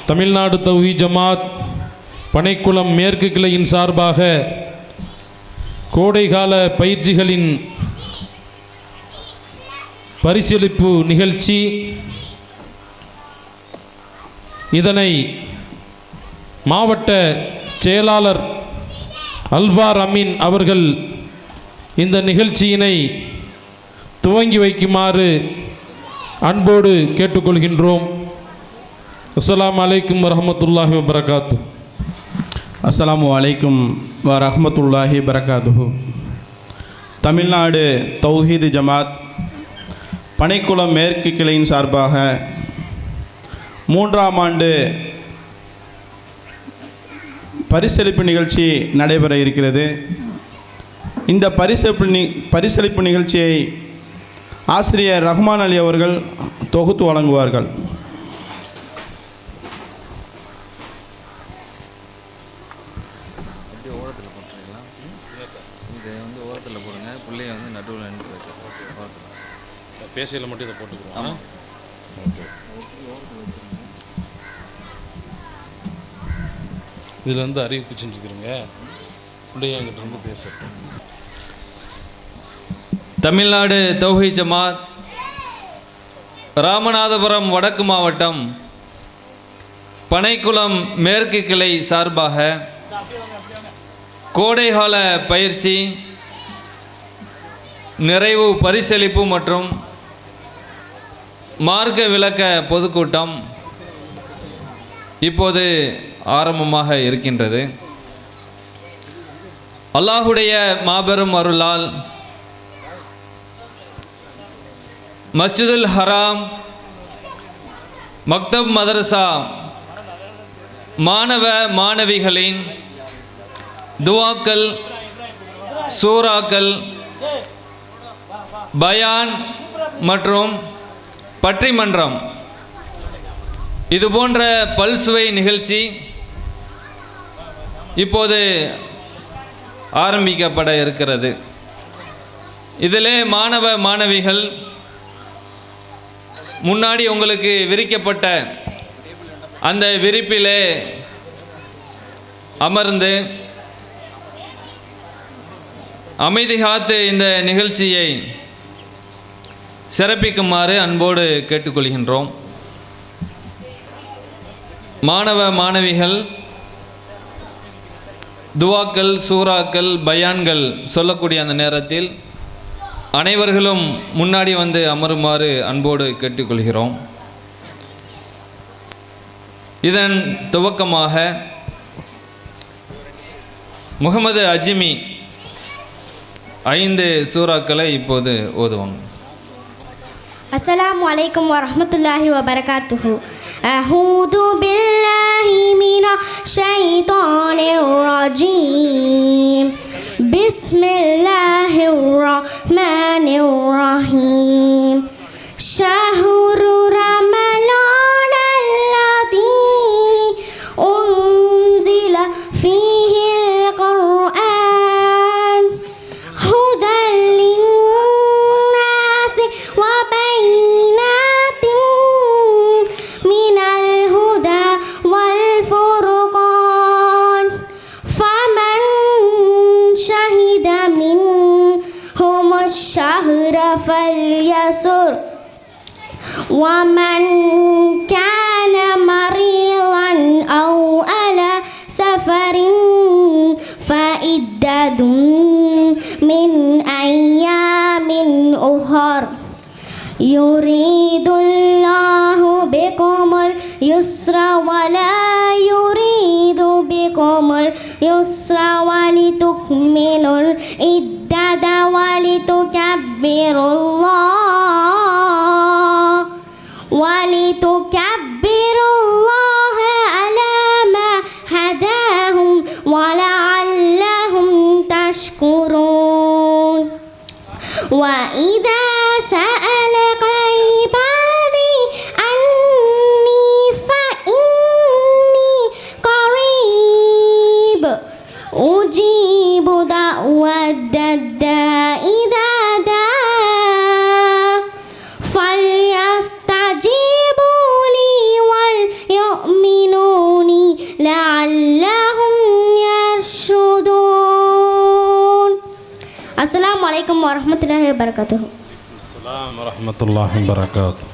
தமிழ்நாடு தௌஹீத் ஜமாத் பனைக்குளம் மேற்கு கிளையின் சார்பாக கோடைகால பயிற்சிகளின் பரிசீலிப்பு நிகழ்ச்சி, இதனை மாவட்ட செயலாளர் அல்வார் அமீன் அவர்கள் இந்த நிகழ்ச்சியினை துவங்கி வைக்குமாறு அன்போடு கேட்டுக்கொள்கின்றோம். அஸ்ஸலாமு அலைக்கும் வரஹ்மத்துல்லாஹி வபரகாத்து. அஸ்ஸலாமு அலைக்கும் வரஹ்மத்துல்லாஹி வபரகாத்துஹு. தமிழ்நாடு தௌஹீத் ஜமாத் பனைக்குளம் மேற்கு கிளையின் சார்பாக 3ஆம் ஆண்டு பரிசளிப்பு நிகழ்ச்சி நடைபெற இருக்கிறது. இந்த பரிசளிப்பு நிகழ்ச்சியை ஆசிரியர் ரஹ்மான் அலி அவர்கள் தொகுத்து வழங்குவார்கள். பேசையில் மட்டும் இதை போட்டுக்கிறோம். இதில் வந்து அறிவிப்பு செஞ்சுக்கிறோங்க. பிள்ளைய என்கிட்ட இருந்து பேசட்டும். தமிழ்நாடு தௌஹீத் ஜமாத் ராமநாதபுரம் வடக்கு மாவட்டம் பனைக்குளம் மேற்கு கிளை சார்பாக கோடைகால பயிற்சி, நிறைவு பரிசளிப்பு மற்றும் மார்க்க விளக்க பொதுக்கூட்டம் இப்போது ஆரம்பமாக இருக்கின்றது. அல்லாஹுடைய மாபெரும் அருளால் மஸ்ஜிதுல் ஹராம் மக்தப் மதரசா மாணவ மாணவிகளின் துவாக்கள், சூறாக்கள், பயான் மற்றும் பற்றிமன்றம் இதுபோன்ற பல்சுவை நிகழ்ச்சி இப்போது ஆரம்பிக்கப்பட இருக்கிறது. இதிலே மாணவ மாணவிகள் முன்னாடி உங்களுக்கு விரிக்கப்பட்ட அந்த விரிப்பிலே அமர்ந்து அமைதி காத்து இந்த நிகழ்ச்சியை சிறப்பிக்குமாறு அன்போடு கேட்டுக்கொள்கின்றோம். மாணவ மாணவிகள் துவாக்கள், சூறாக்கள், பயான்கள் சொல்லக்கூடிய அந்த நேரத்தில் அனைவர்களும் முன்னாடி வந்து அமருமாறு அன்போடு கேட்டுக்கொள்கிறோம். இதன் துவக்கமாக முகமது அஜிமி 5 சூறாக்களை இப்போது ஓதுவாங்க. அஸ்ஸலாமு அலைக்கும் வரஹ்மத்துல்லாஹி வபரகாத்துஹு. அஊது பில்லாஹி மினஷ் ஷைத்தானிர் ரஜீம். பிஸ்மில்லாஹிர் ரஹ்மானிர் ரஹீம். ஷஹ்ரு ரமலானல்லதீ உன்சில ஃபீஹில் குர்ஆன் ஹுதல் லின்னாஸி وبينات من الهدى والفرقان فمن شهد منهم الشهر فليصم ومن كان مريضا أو على سفر فعدة من أيام أخر يريد الله بكم اليسر ولا يريد بكم اليسر ولتكملوا العدة ولتكبروا الله على ما هداهم ولعلهم تشكرون. وإذا سألك عبادي عني فإني قريب أجيب دعوة الداع إذا دعان فليستجيبوا لي عليكم ورحمة الله وبركاته. அஸ்ஸலாமு வரஹ்மத்துல்லாஹி வபரகாத்துஹு.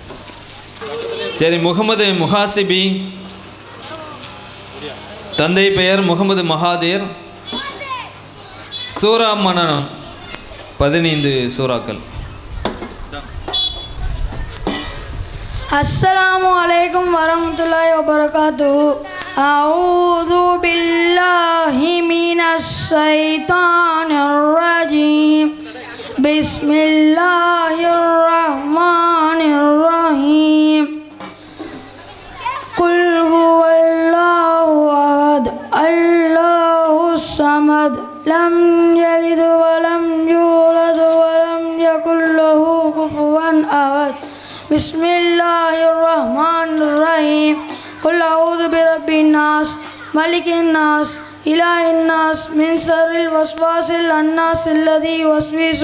சரி, முகமது முஹாசிபி, தந்தை பெயர் முகமது மகாதீர். சூரா மனனம் 15 சூறாக்கள். السلام عليكم ورحمة الله وبركاته. أعوذ بالله من الشيطان الرجيم. بسم الله الرحمن الرحيم. قل هو الله أحد الله الصمد لم يلد ولم يولد ولم يكن له كفوا أحد. بسم الله الرحمن الرحيم. قل أعوذ برب الناس ملك الناس إله الناس من شر الوسواس الخناس الذي يوسوس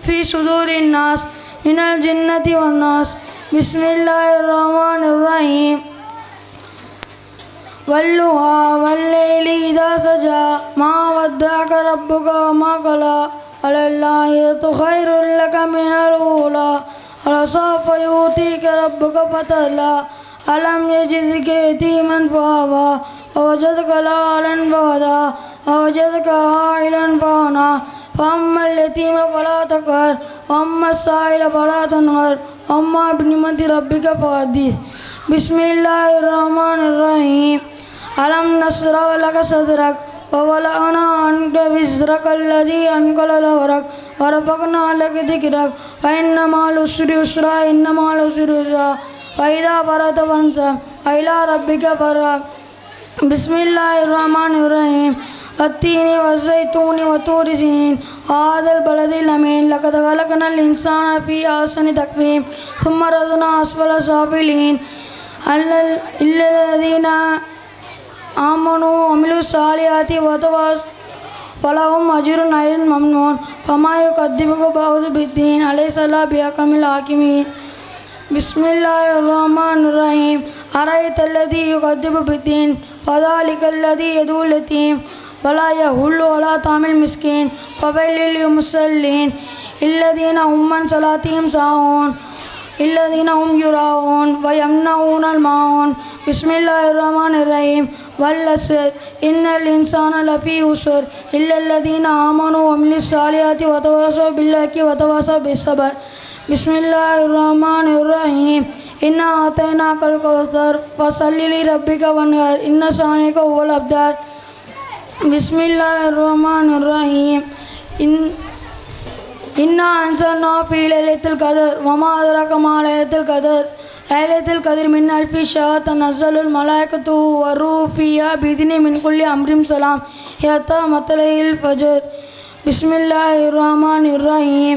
في صدور الناس من الجنة والناس. بسم الله الرحمن الرحيم. والضحى والليل إذا سجى ما ودعك ربك وما قلى وللآخرة خير لك من الأولى ولسوف يؤتيك ربك فترضى ألم يجدك يتيما فآوى ووجدك ضالا فهدى ووجدك عائلا فأغنى فأما اليتيم فلا تقهر وأما السائل فلا تنهر وأما بنعمة ربك فحدث. بسم الله الرحمن الرحيم. ألم نشرح لك صدرك ووضعنا عنك وزرك الذي أنقض ظهرك ورفعنا لك ذكرك فإن مع العسر يسرا إن مع العسر يسرا فإذا فرغت فانصب وإلى ربك فارغب. بسم الله الرحمن الرحيم. والتين والزيتون وطور سينين هذا البلد الأمين لقد خلقنا الإنسان في أحسن تقويم ثم رددنا أسفل سافلين إلا الذين آمنوا وعملوا الصالحات فلهم أجر غير ممنون فما يكذبك بعد بالدين أليس الله بأحكم الحاكمين. بسم الله الرحمن الرحيم. أرأيت الذي يكذب بالدين فذلك الذي يدعو اليتيم ولا يحض على طعام المسكين فويل للمصلين الذين هم عن صلاتهم ساهون الذين هم يراءون ويمنعون الماعون. بسم الله الرحمن الرحيم. والعصر إن الإنسان لفي خسر إلا الذين آمنوا وعملوا الصالحات وتواصوا بالحق وتواصوا بالصبر. بسم الله الرحمن الرحيم. إنا أعطيناك الكوثر فصل لربك وانحر إن شانئك هو الأبتر. بسم الله الرحمن الرحيم. إنا أنزلناه في ليلة القدر وما أدراك ما ليلة القدر. ليلة القدر من ألف شهر تنزل الملائكة والروح فيها بإذن من كل أمر سلام حتى مطلع الفجر. بسم الله الرحمن الرحيم.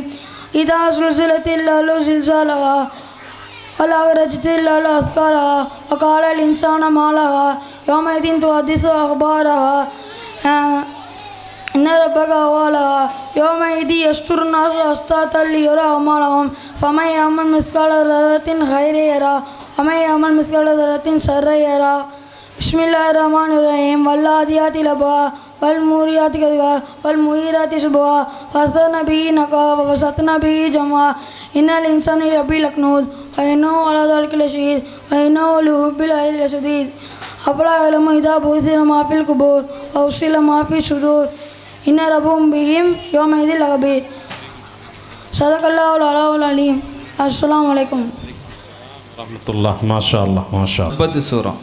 إذا زلزلت الأرض زلزالها وأخرجت الأرض أثقالها وقال الإنسان ما لها يومئذ تحدث أخبارها إن ربك هو لها يومئذ يستر الناس أشتاتا ليرى أعمالهم فمن يعمل مثقال ذرة خيرا يره ومن يعمل مثقال ذرة شرا يره. بسم الله الرحمن الرحيم. والعاديات ضبحا والموريات قدحا والمغيرات صبحا فأثرن به نقعا ووسطن به جمعا إن الإنسان لربه لكنود وإنه على ذلك لشهيد وإنه لحب الخير لشديد. أفلا يعلم إذا بعثر ما في القبور وحصل ما في الصدور إن ربهم بهم يومئذ لخبير. صدق الله العليم. السلام عليكم ரஹ்மத்துல்லாஹ். மாஷா அல்லாஹ், மாஷா அல்லாஹ். 10 சூறா.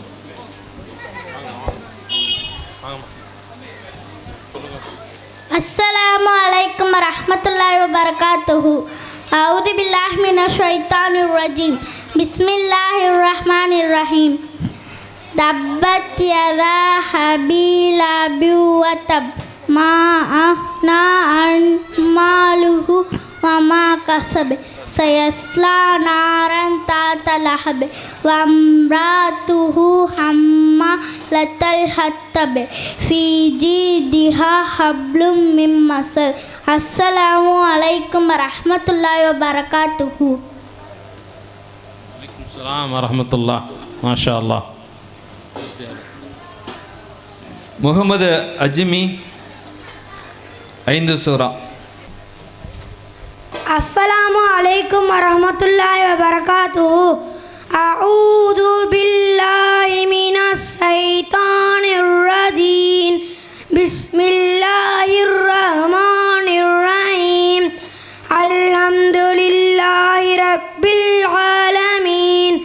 السلام عليكم ورحمة الله وبركاته. أعوذ بالله من الشيطان الرجيم. بسم الله الرحمن الرحيم. تبت يدا أبي لهب وتب ما أغنى عنه ماله وما كسب سيصلى نارا ذات لهب وامرأته حمالة الحطب في جيدها حبل من مسد. السلام عليكم ورحمة الله وبركاته. அஸ்ஸலாமு வரஹ்மத்துல்லாஹ். மாஷா அல்லாஹ். முகமது அஜ்மி 5 சூறா. அஸ்ஸலாமு அலைக்கும் வரஹ்மத்துல்லாஹி வபரகாத்துஹு. அஊது பில்லாஹி மினஸ் ஷைத்தானிர் ரஜீம். பிஸ்மில்லாஹிர் ரஹ்மானிர் ரஹீம். அல்ஹம்துலில்லாஹி ரப்பில் ஆலமீன்.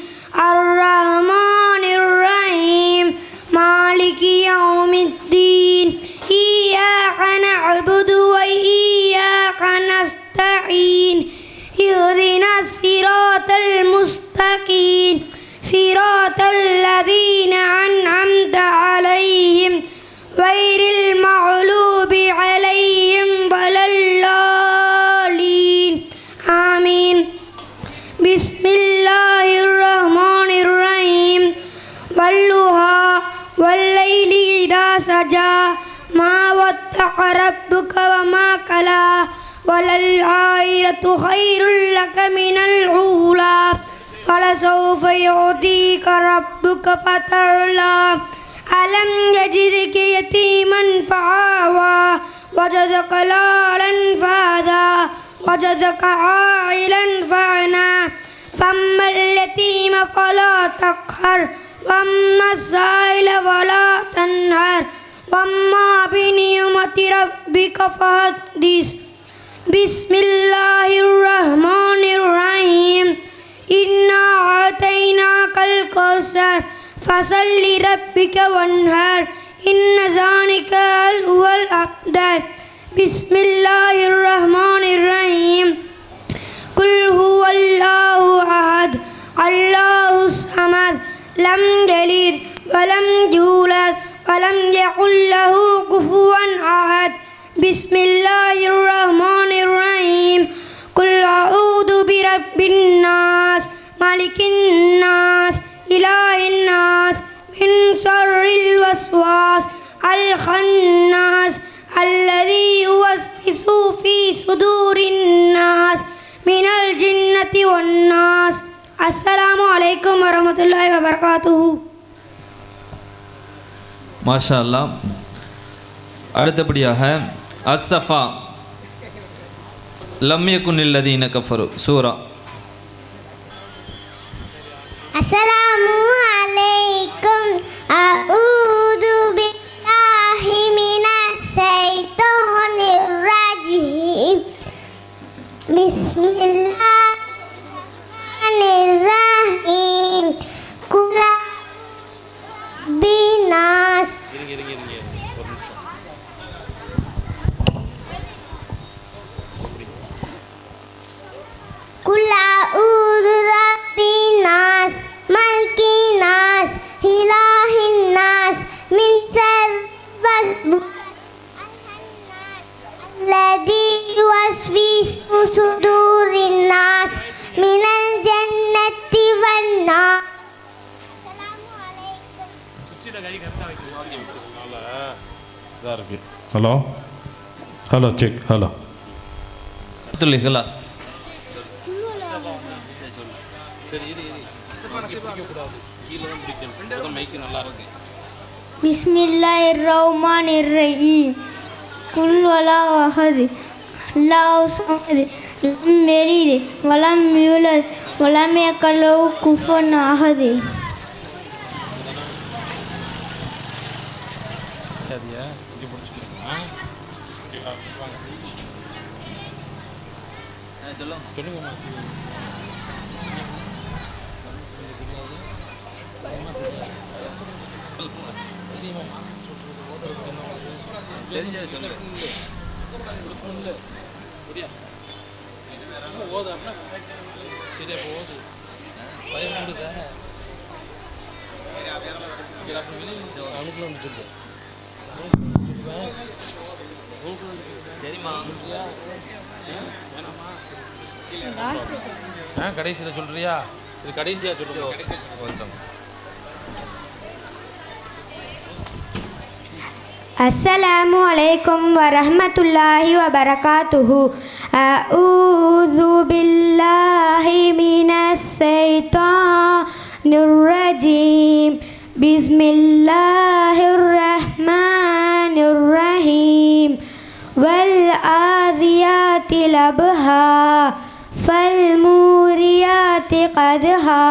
அர்-ரஹ்மானிர் ரஹீம். மாலிகி யௌமித்தீன். இய்யாக நஅ்புது வ இய்யாக நஸ்தஈன். இஹ்தினா ஸிராத்தல் முஸ்தகீம். ஸிராத்தல் லதீன அன்அம்த அலைஹிம் வைரில் மக்லூபி அலைஹிம் வலல்லாலீன். ஆமீன். பிஸ்மில்லாஹிர் ரஹ்மானிர் ரஹீம். வல்லுஹா வல்லைலி இதா சஜா மா வத்தக ரப்புக வமா கலா வலல் ஆயிரத்து கைருல் லக மினல் ஊலா வலசௌஃப யுஅதீக ரப்புக ஃபதர்லா அலம் யஜிதுக யதீமன் ஃபஆவா வஜதக லாலன் ஃபஹதா வஜதக ஆயிலன் ஃபஅனா ஃபம்மல் யதீம ஃபலா தக்ஹர் வம்மா ஸாயில வலா தன்ஹர் வம்மா பிநிமதி ரப்பிக ஃபஹத்திஸ். பிஸ்மில்லாஹிர் ரஹ்மானிர் ரஹீம். இன்னா ஆதைனாகல் கௌஸர் ஃபஸல்லி ரப்பிக வன்ஹர் இன்ன ஸாலிகல் ஹுவல் அஃதல். பிஸ்மில்லாஹிர் ரஹ்மானிர் ரஹீம். குல் ஹுவல்லாஹு அஹத் அல்லாஹுஸ் ஸமத் லம் யலித் வலம் யூலத் வலம் யகுல் லஹு குஃபுவன் அஹத். பிஸ்மில்லாஹிர் ரஹ்மானிர் ரஹீம். குல் அஊது பிரப்பின் நாஸ் மலிக்கின் நாஸ் இலாஹின் நாஸ் மின் ஷர்ரில் வஸ்வாஸ் அல் கன்னாஸ் அல்லதி யுவஸ்விசு ஃபீ சுதூரின் நாஸ் மினல் ஜின்னதி வன் நாஸ். அஸ்ஸலாமு அலைக்கும் வரஹ்மத்துல்லாஹி வபரகாத்துஹு. மாஷா அல்லாஹ். அடுத்தபடியாக அஸ்ஸஃபா லம் யகுனில் லதீன கஃபரு சூரா. அஸ்ஸலாமு அலைக்கும். அஊது பில்லாஹி மினஸ் ஷைத்தானிர் ரஜீம். பிஸ்மில்லாஹிர் ரஹீம். குல் பினாஸ். குல் அஊது பினாஸ் மல்கின் நாஸ் இலாஹின் நாஸ் மின் ஷர்ரி அல்லதி யுவஸ்விசு சுதூரின் நாஸ் மினல் ஜன்னதி வன் நாஸ். Hello hello check hello. சூரத்துல் இஹ்லாஸ். பிஸ்மில்லாஹிர் ரஹ்மானிர் ரஹீம். குல் வலாஹு அஹத் அல்லாஹு ஸமத் லம் யலித் வலம் யூலத் வலம் யகுல் லஹு குஃபுவன் அஹத். கடைசியில் சொல்றியா? இது கடைசியாக சொல்லுங்க கொஞ்சம். அஸ்ஸலாமு அலைக்கும் வரஹ்மத்துல்லாஹி வபரகாத்துஹு. அஊது பில்லாஹி மினஸ் ஷைத்தானிர் ரஜீம். பிஸ்மில்லாஹிர் ரஹ்மானிர் ரஹீம். வல் ஆதியாத்தி لبها فالموريات قدها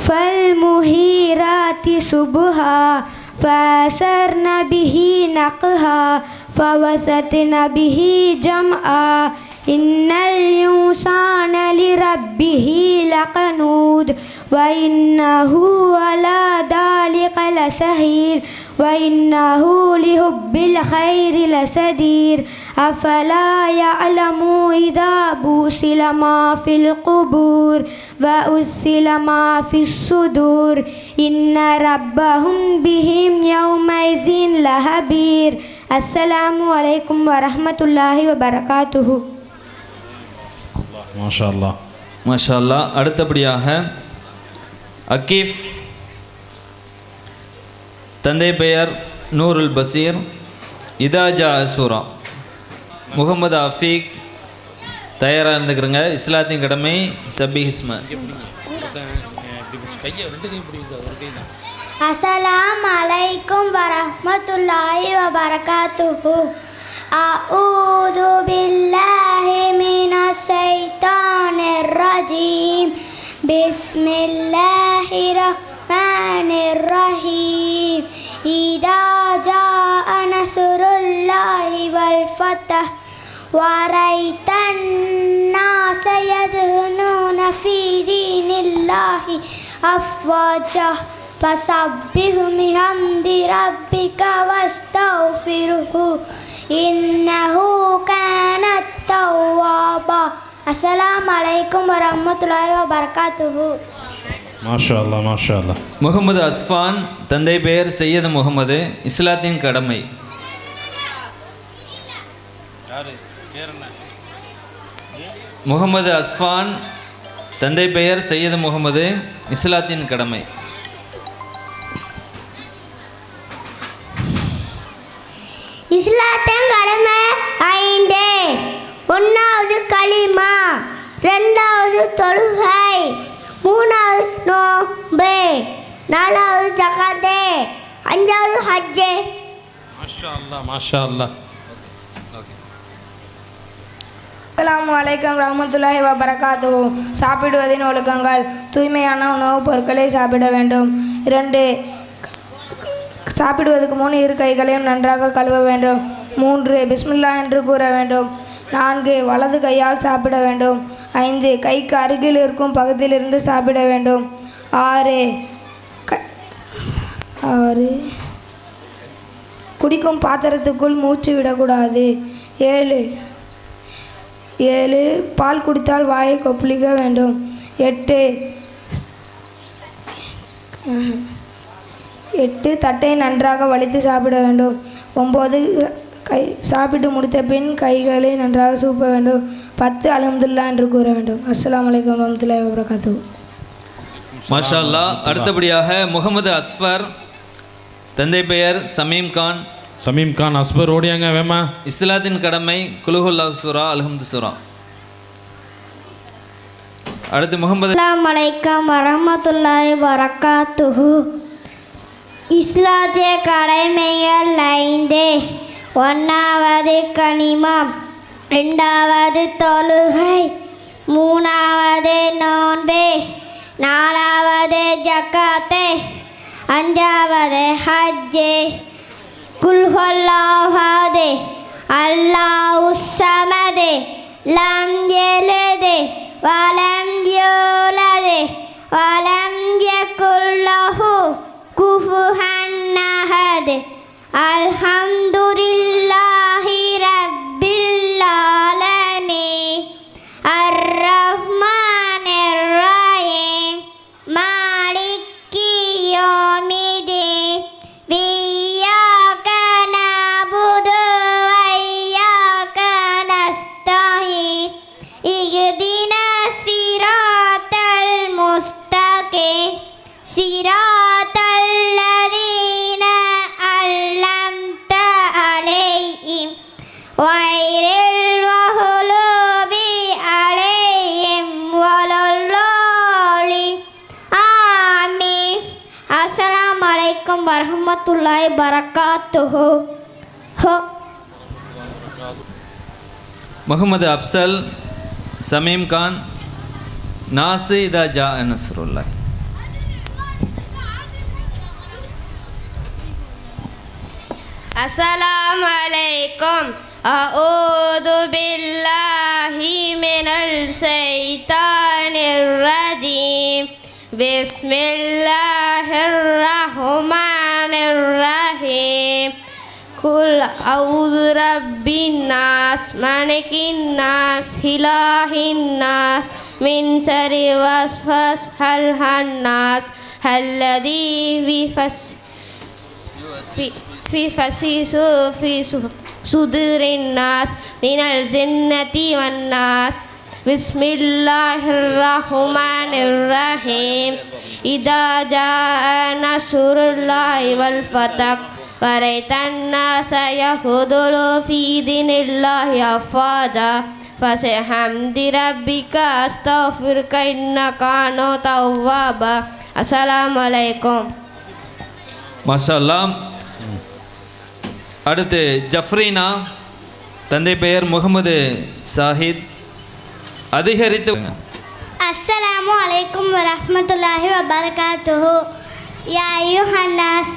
فالمهيرات صبها فأثرن به نقها فوسطن به جمعا إن الإنسان لربه لقنود وإنه على ذلك لشهيد وإنه لحب الخير لشديد أفلا يعلم إذا بوصل ما في القبور وأصل ما في الصدور إن ربهم بهم يومئذ لخبير. السلام عليكم ورحمة الله وبركاته. மாஷா அல்லாஹ். மாஷா அல்லாஹ். அடுத்தபடியாக அக்கீஃப், தந்தை பெயர் நூருல் பசீர், இதாஜா சூரா. முகமது அஃபீக் தயாராக இருந்துக்கிறங்க. இஸ்லாத்தின் கடமை சபி ஹிஸ்ம. அஸ்ஸலாமு அலைக்கும் வரஹ்மத்துல்லாஹி வபரகாத்துஹு. அஊது பில்லாஹி மினஷ் ஷைத்தானிர் ரஜீம். பிஸ்மில்லாஹிர் ரஹ்மானிர் ரஹீம். இதா ஜாஅ நஸ்ருல்லாஹி வல் ஃபத்ஹ் வரைத்தன் நாஸ யதுனூன ஃபீ தீனில்லாஹி அஃவாஜா ஃபஸப்பிஹ் பிஹம்தி ரப்பிக வஸ்தக்ஃபிர்ஹு இன்னஹு கான தவ்வாபா. அஸ்ஸலாமு அலைக்கும் வரஹ்மத்துல்லாஹி வபரகாத்துஹு. மாஷா அல்லாஹ் மாஷா அல்லாஹ். முகமது அஸ்ஃபான், தந்தை பெயர் சையது முகமது, இஸ்லாத்தின் கடமை. முகமது அஸ்ஃபான், தந்தை பெயர் சையது முகமது, இஸ்லாத்தின் கடமை. இஸ்லாத்தின் கடமை 5. 1வது கலிமா, 2வது தொழுகை, 3வது நோன்பு, 4வது ஜகாத், 5வது ஹஜ். மாஷா அல்லாஹ் மாஷா அல்லாஹ். அஸ்ஸலாமு அலைக்கும் ரஹ்மத்துல்லாஹி வபரகாத்துஹு. சாப்பிடுவதின் ஒழுக்கங்கள்: தூய்மையான உணவுப் பொருட்களை சாப்பிட வேண்டும். 2. சாப்பிடுவதற்கு முன் இரு கைகளையும் நன்றாக கழுவ வேண்டும். 3. பிஸ்மில்லா என்று கூற வேண்டும். 4. வலது கையால் சாப்பிட வேண்டும். 5. கைக்கு அருகில் இருக்கும் பகுதியிலிருந்து சாப்பிட வேண்டும். 6. குடிக்கும் பாத்திரத்துக்குள் மூச்சு விடக்கூடாது. 7. பால் குடித்தால் வாயை கொப்பளிக்க வேண்டும். 8. தட்டை நன்றாக வலித்து சாப்பிட வேண்டும். 9. சாப்பிட்டு முடித்த பின் கைகளை நன்றாக சூப்ப வேண்டும். 10. அல்ஹம்துலில்லாஹ் என்று கூற வேண்டும். அஸ்ஸலாமு அலைக்கும் வரஹ்மத்துல்லாஹி வபரகாத்துஹு. மாஷா அல்லாஹ். அடுத்தபடியாக முகமது அஸ்ஃபர், தந்தை பெயர் சமீம் கான், சமீம் கான் அஸ்பர் ஓடியாங்க வேமா. இஸ்லாத்தின் கடமை குலுஹுல்லாஹ் சூரா, அல்ஹம்து சூரா. அடுத்து முகமது. அஸ்ஸலாமு அலைக்கும் வரஹ்மத்துல்லாஹி வபரகாத்துஹு. இஸ்லாத்திய கடமைகள் 5. 1வது கலிமா, 2வது தொழுகை, 3வது நோன்பு, 4வது ஜகாத், 5வது ஹஜ். குல் ஹுவல்லாஹு அஹத் அல்லாஹுஸ் ஸமத் லம் யலித் வலம் யூலத் வலம் யகுல் லஹு குஃபுவன் அஹத். அல்ஹம்துலில்லாஹி ரப்பில் ஆலமீன் அர்-ரஹ்மானிர் ரஹீம் மாலிகி யௌமிddin இய்யாக நஅபுது வ இய்யாக நஸ்தஈன் இஹ்தினஸ் ஸிராத்தல் முஸ்தகீம் ஸிராத்தல் லதீன அன்அம்த அலைஹிம் غيرil மக்லூபி அலைஹிம் வலல்லாலின். ஆமீன். அஸ்ஸலாமு அலைக்கும் வரஹ்மத்துல்லாஹி வபரகாத்துஹு. முகமது அப்சல், சமீம் கான், நாசி இதா ஜா நஸ்ருல்லாஹ். அஸ்ஸலாமு அலைக்கும். அஊது பில்லாஹி மினல் ஷைத்தானிர் ரஜீம். பிஸ்மில்லாஹிர் ரஹ்மானிர் ரஹீம். குல் அஊது ரப்பின் நாஸ் மலிகின் நாஸ் இலாஹின் நாஸ் மின் ஷர்ரி வஸ்வஸில் ஹன்னாஸ் அல்லதீ في صدور الناس من الجنة والناس. بسم الله الرحمن الرحيم. إذا جاء نصر الله والفتح ورأيت الناس يدخلون في دين الله أفواجا فبحمد ربك أستغفرك إنك كنت توابا. السلام عليكم. மாஷா அல்லாஹ். அடுத்து ஜஃப்ரீனா, தந்தை பெயர் முகமது சாஹித். அதிகரித்து அஸ்ஸலாமு அலைக்கும் வரஹ்மத்துல்லாஹி வபரகாத்துஹு. யா அய்யுஹன்னாஸ்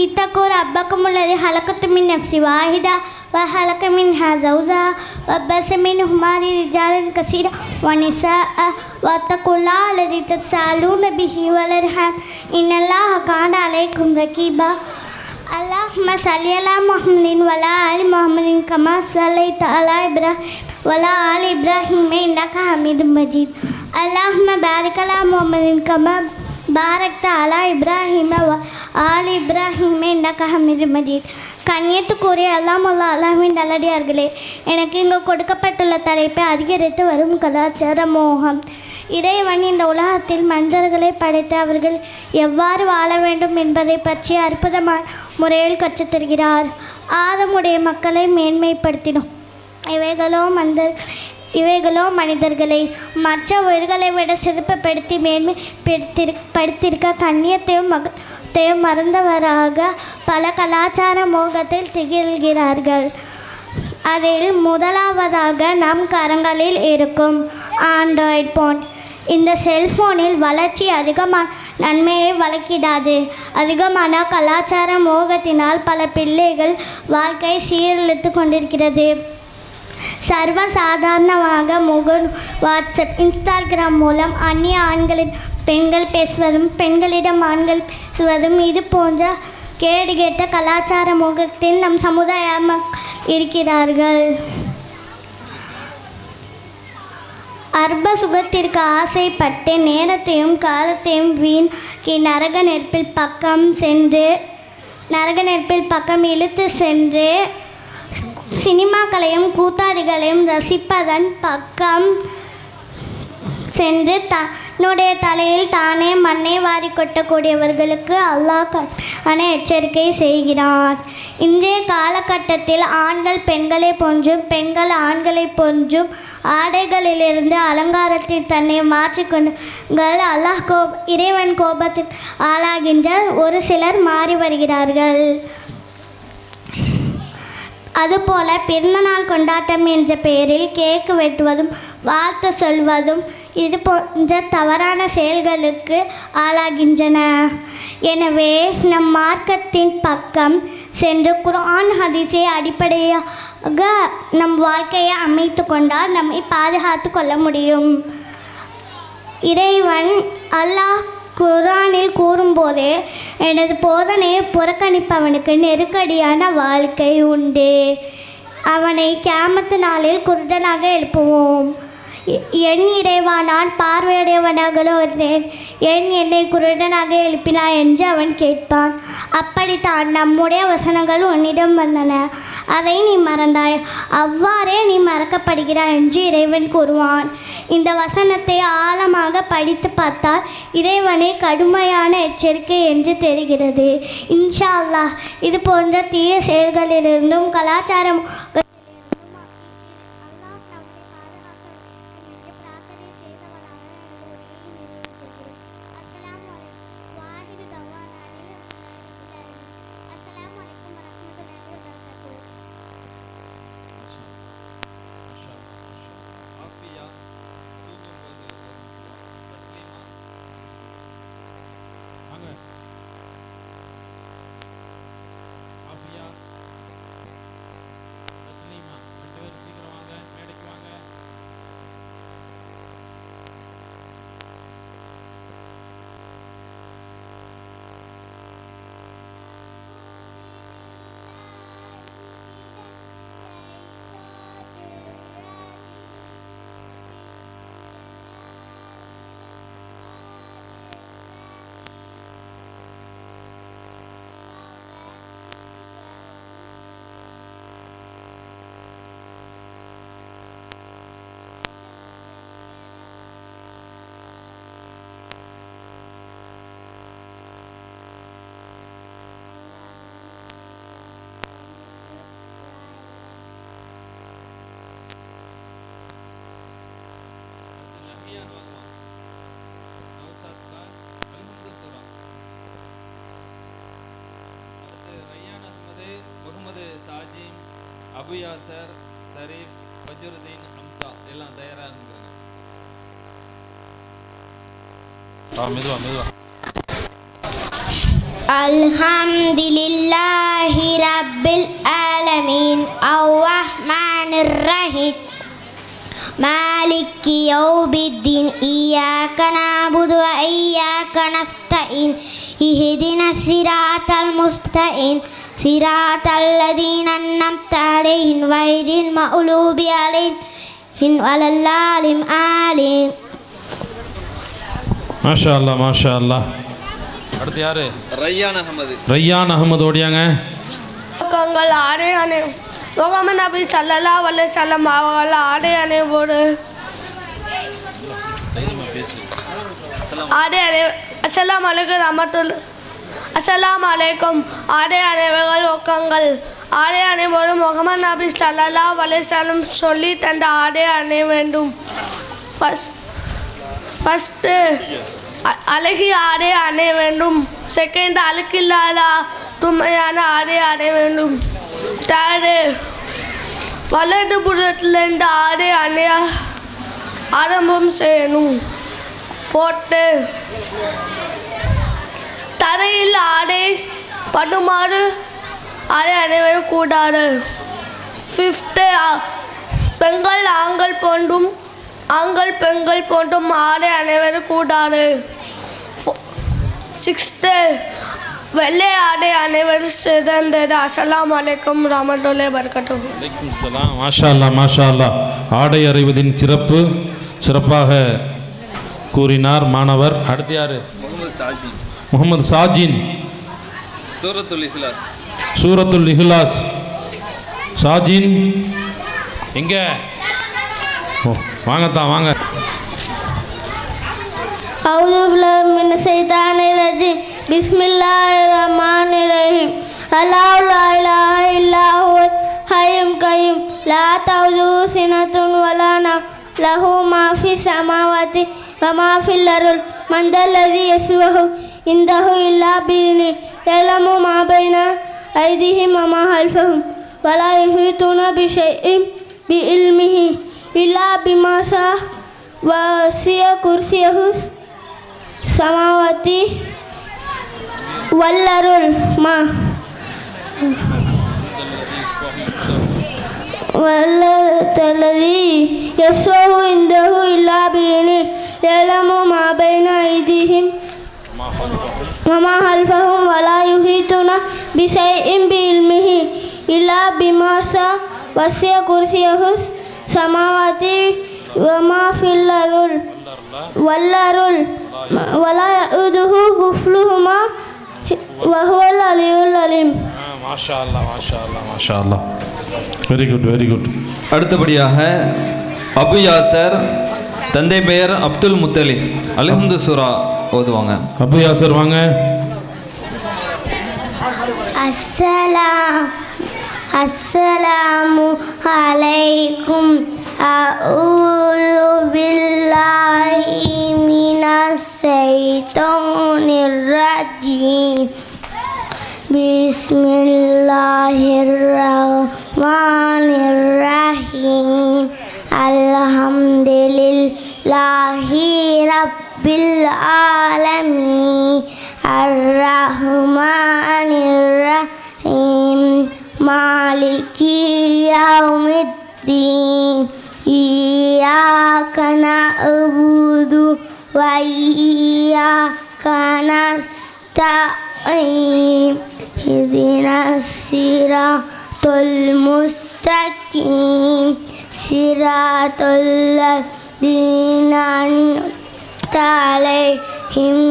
اتقوا ربكم الذي خلقكم من نفس واحدة وخلق منها زوجها وبث منهما رجالا كثيرا ونساء واتقوا الله الذي تسألون به والأرحام إن الله كان عليكم رقيبا. اللهم صل على محمد وعلى آل محمد كما صليت على إبراهيم وعلى آل إبراهيم إنك حميد مجيد. اللهم بارك على محمد كما பாரக்த அலா இப்ராஹிம ஆல் இப்ராஹிம் இன்னக ஹமீது மஜீத். கண்ணியத்துக்குரிய அல்லாஹ்வின் நல்லடியார்களே, எனக்கு இங்கு கொடுக்கப்பட்டுள்ள தலைப்பை அதிகரித்து வரும் கலாச்சார மோகம். இறைவன் இந்த உலகத்தில் மனிதர்களை படைத்து அவர்கள் எவ்வாறு வாழ வேண்டும் என்பதை பற்றி அற்புதமான முறையில் கற்றுத்தருகிறார். ஆதமுடைய மக்களை மேன்மைப்படுத்தினோம். இவைகளோ மனிதர்களை மற்ற உயிர்களை விட சிறப்புப்படுத்தி மேன்மைப்படுத்தியிருக்க கண்ணியத்தையும் மறந்தவராக பல கலாச்சார மோகத்தில் திகழ்கிறார்கள். அதில் முதலாவதாக நம் கரங்களில் இருக்கும் ஆண்ட்ராய்டு போன். இந்த செல்போனில் வளர்ச்சி அதிகமான நன்மையை வழங்கிடாது. அதிகமான கலாச்சார மோகத்தினால் பல பிள்ளைகள் வாழ்க்கை சீரழித்து கொண்டிருக்கிறது. சர்வசாதாரணமாக வாட்ஸ்அப், இன்ஸ்டாகிராம் மூலம் அந்நிய ஆண்களின் பெண்கள் பேசுவதும் பெண்களிடம் ஆண்கள் பேசுவதும் இது போன்ற கேடுகெட்ட கலாச்சார மோகத்தில் நம் சமுதாயம் இருக்கிறார்கள். அற்ப சுகத்திற்கு ஆசைப்பட்டு நேரத்தையும் காலத்தையும் வீணாக்கி நரக நெருப்பில் பக்கம் இழுத்து சென்று சினிமாக்களையும் கூத்தாடிகளையும் ரசிப்பதன் பக்கம் சென்று தன்னுடைய தலையில் தானே மண்ணை வாரி கொட்டக்கூடியவர்களுக்கு அல்லாஹ் எச்சரிக்கை செய்கிறார். இன்றைய காலகட்டத்தில் ஆண்கள் பெண்களை போன்றும் பெண்கள் ஆண்களை போன்றும் ஆடைகளிலிருந்து அலங்காரத்தில் தன்னை மாற்றிக்கொண்டு இறைவன் கோபத்திற்கு ஆளாகின்ற ஒரு சிலர் மாறி வருகிறார்கள். அதுபோல பிறந்தநாள் கொண்டாட்டம் என்ற பெயரில் கேக்கு வெட்டுவதும் வாழ்த்து சொல்வதும் இது போன்ற தவறான செயல்களுக்கு ஆளாகின்றன. எனவே நம் மார்க்கத்தின் பக்கம் சென்று குர்ஆன் ஹதீஸை அடிப்படையாக நம் வாழ்க்கையை அமைத்து கொண்டால் நம்மை பாதுகாத்து கொள்ள முடியும். இறைவன் அல்லாஹ் குர்ஆனில் கூறும்போதே, எனது போதனையை புறக்கணிப்பவனுக்கு நெருக்கடியான வாழ்க்கை உண்டு. அவனை கியாமத்து நாளில் குருடனாக எழுப்புவோம். என் இறைவா, நான் பார்வையுடையவனாக இருந்தேன், என்னை குருடனாக எழுப்பினாய் என்று அவன் கேட்பான். அப்படித்தான் நம்முடைய வசனங்கள் உன்னிடம் வந்தன, அதை நீ மறந்தாய், அவ்வாறே நீ மறக்கப்படுகிறாய் என்று இறைவன் கூறுவான். இந்த வசனத்தை ஆழமாக படித்து பார்த்தால் இறைவனை கடுமையான எச்சரிக்கை என்று தெரிகிறது. இன்ஷா அல்லாஹ் இது போன்ற தீய செயல்களிலிருந்தும் கலாச்சாரம் முகமது சாஜிம், அபு யாசர், ஷரீஃப், பஜ்ருதீன், ஹம்சா எல்லாம் தயாராக இருக்கிறாங்க. மெதுவா மெதுவா. அல்ஹம்துலில்லாஹி ரப்பில் ஆலமீன் அர்-ரஹ்மானிர் ரஹீம் மாலிகி யௌமிddin இய்யாக நஅபுது வ இய்யாக நஸ்தஈன் இஹ்தினஸ் ஸிராத்தல் முஸ்தகீம் ஸிராத்தல் லதீன அன்அம்த அலைஹிம் கய்ரில் மக்லூபி அலைஹிம் வலல்லாலிம் ஆமீன். மாஷா அல்லாஹ் மாஷா அல்லாஹ். அடுத்து யாரு? ரய்யான் அகமது. ரய்யான் அகமது ஓடியாங்க. கங்கள் ஆடே அணை முகமது நபி ஸல்லல்லாஹு அலைஹி வஸல்லம் அவர்கள் ஆடே அணை போடு ஆடே அணை. அஸ்ஸலாமு அலைக்கும் ரஹ்மத்துல்லாஹி. அஸ்ஸலாமு அலைக்கும். ஆடே அணைவர்கள் ஒக்கங்கள் ஆடே அணை போடு முகமது நபி ஸல்லல்லாஹு அலைஹி வஸல்லம் சொல்லி தந்த ஆடே அணை வேண்டும். ஃபஸ்ட்டு அழகிய ஆடை அணைய வேண்டும். செகண்ட் அழுக்கில்லாத தும்மையான ஆடை அடைய வேண்டும். தேர்டு வலது புறத்திலிருந்து ஆடை அணைய ஆரம்பம் செய்யணும். ஃபோர்த்து தரையில் ஆடை படுமாறு ஆடை அணையக்கூடாது. ஃபிஃப்த்து பெண்கள் ஆண்கள் போன்றும் ஆண்கள் பெண்கள் போன்றும் ஆடை அனைவருக்கூடாது. சிக்ஸ்த்து வெள்ளை ஆடை அனைவரும் சிறந்தது. அஸ்ஸலாமு அலைக்கும் ரஹ்மத்துல்லாஹி வ பரகாத்துஹு. வலைக்கும் ஸலாம். மாஷா அல்லாஹ் மாஷா அல்லாஹ். ஆடை அறிவதின் சிறப்பு சிறப்பாக கூறினார் மாணவர். அடுத்து யாரு? முகமது சாஜிம். முகமது சாஜின். சூரத்துல் இஹ்லாஸ். சூரத்துல் இஹ்லாஸ். சாஜின் எங்க? ஓ வாங்கத்தான் வாங்க. அவுது பில்லாஹி மினஷ் ஷைத்தானிர் ரஜீம். பிஸ்மில்லாஹிர் ரஹ்மானிர் ரஹீம். அல்லாஹு லா இலாஹா இல்லா ஹுவல் ஹய்யுல் கய்யூம் லா தஅதுஹு சினத்துன் வலா நவ்ம் லஹு மா ஃபிஸ் ஸமாவாதி வ மா ஃபில் அர்ض் மன் தல்லதி யஸ்வஹு இன்தஹு இல்லா பிஇذنஹி யஅலமு மா பைன ஐதிஹிம் வ மா ஹல்ஃபஹும் வ லா யுஹீதுன பிஷைஇன் பிஇல்மிஹி இல்லா பிமா ஷா வசிய குர்சியஹு சமாவாதி வல்லருள் மா வல்லதல்லதி யஸ்வஹு இன்தஹு இல்லா பிஇذنஹி யஅலமு மா பைன ஐதிஹிம் வ மா ஹல்ஃபஹும் வ லா யுஹீதுன பிஷைஇன் பிஇல்மிஹி இல்லா பிமா ஷா வசிய குர்சியஹு சமாவாதி வமா ஃபில் அருள் வல்லருள் வலா யஉதுஹு ஹிஃப்லுஹுமா வஹுவல் அலியுல் அலீம். மாஷா அல்லாஹ் மாஷா அல்லாஹ் மாஷா அல்லாஹ். Very good very good. அடுத்தபடியாக அபு யாசர், தந்தை பெயர் அப்துல் முத்தலிஃப், அல்ஹம்து சூரா ஓதுவாங்க. அபு யாசர் வாங்க. அஸ்ஸலாமு அலைக்கும். அஊது பில்லாஹி மினஷ் ஷைத்தானிர் ரஜீம். பிஸ்மில்லாஹிர் ரஹ்மானிர் ரஹீம். அல்ஹம்துலில்லாஹி ரப்பில் ஆலமீன் அர்-ரஹ்மானிர் ரஹீம் மாலிகி யௌமிddin இய்யாக நஅபுது வ இய்யாக நஸ்தஈன் இஹ்தினஸ் ஸிராத்தல் முஸ்தகீம் ஸிராத்தல் லதீன அன்அம்த அலைஹிம்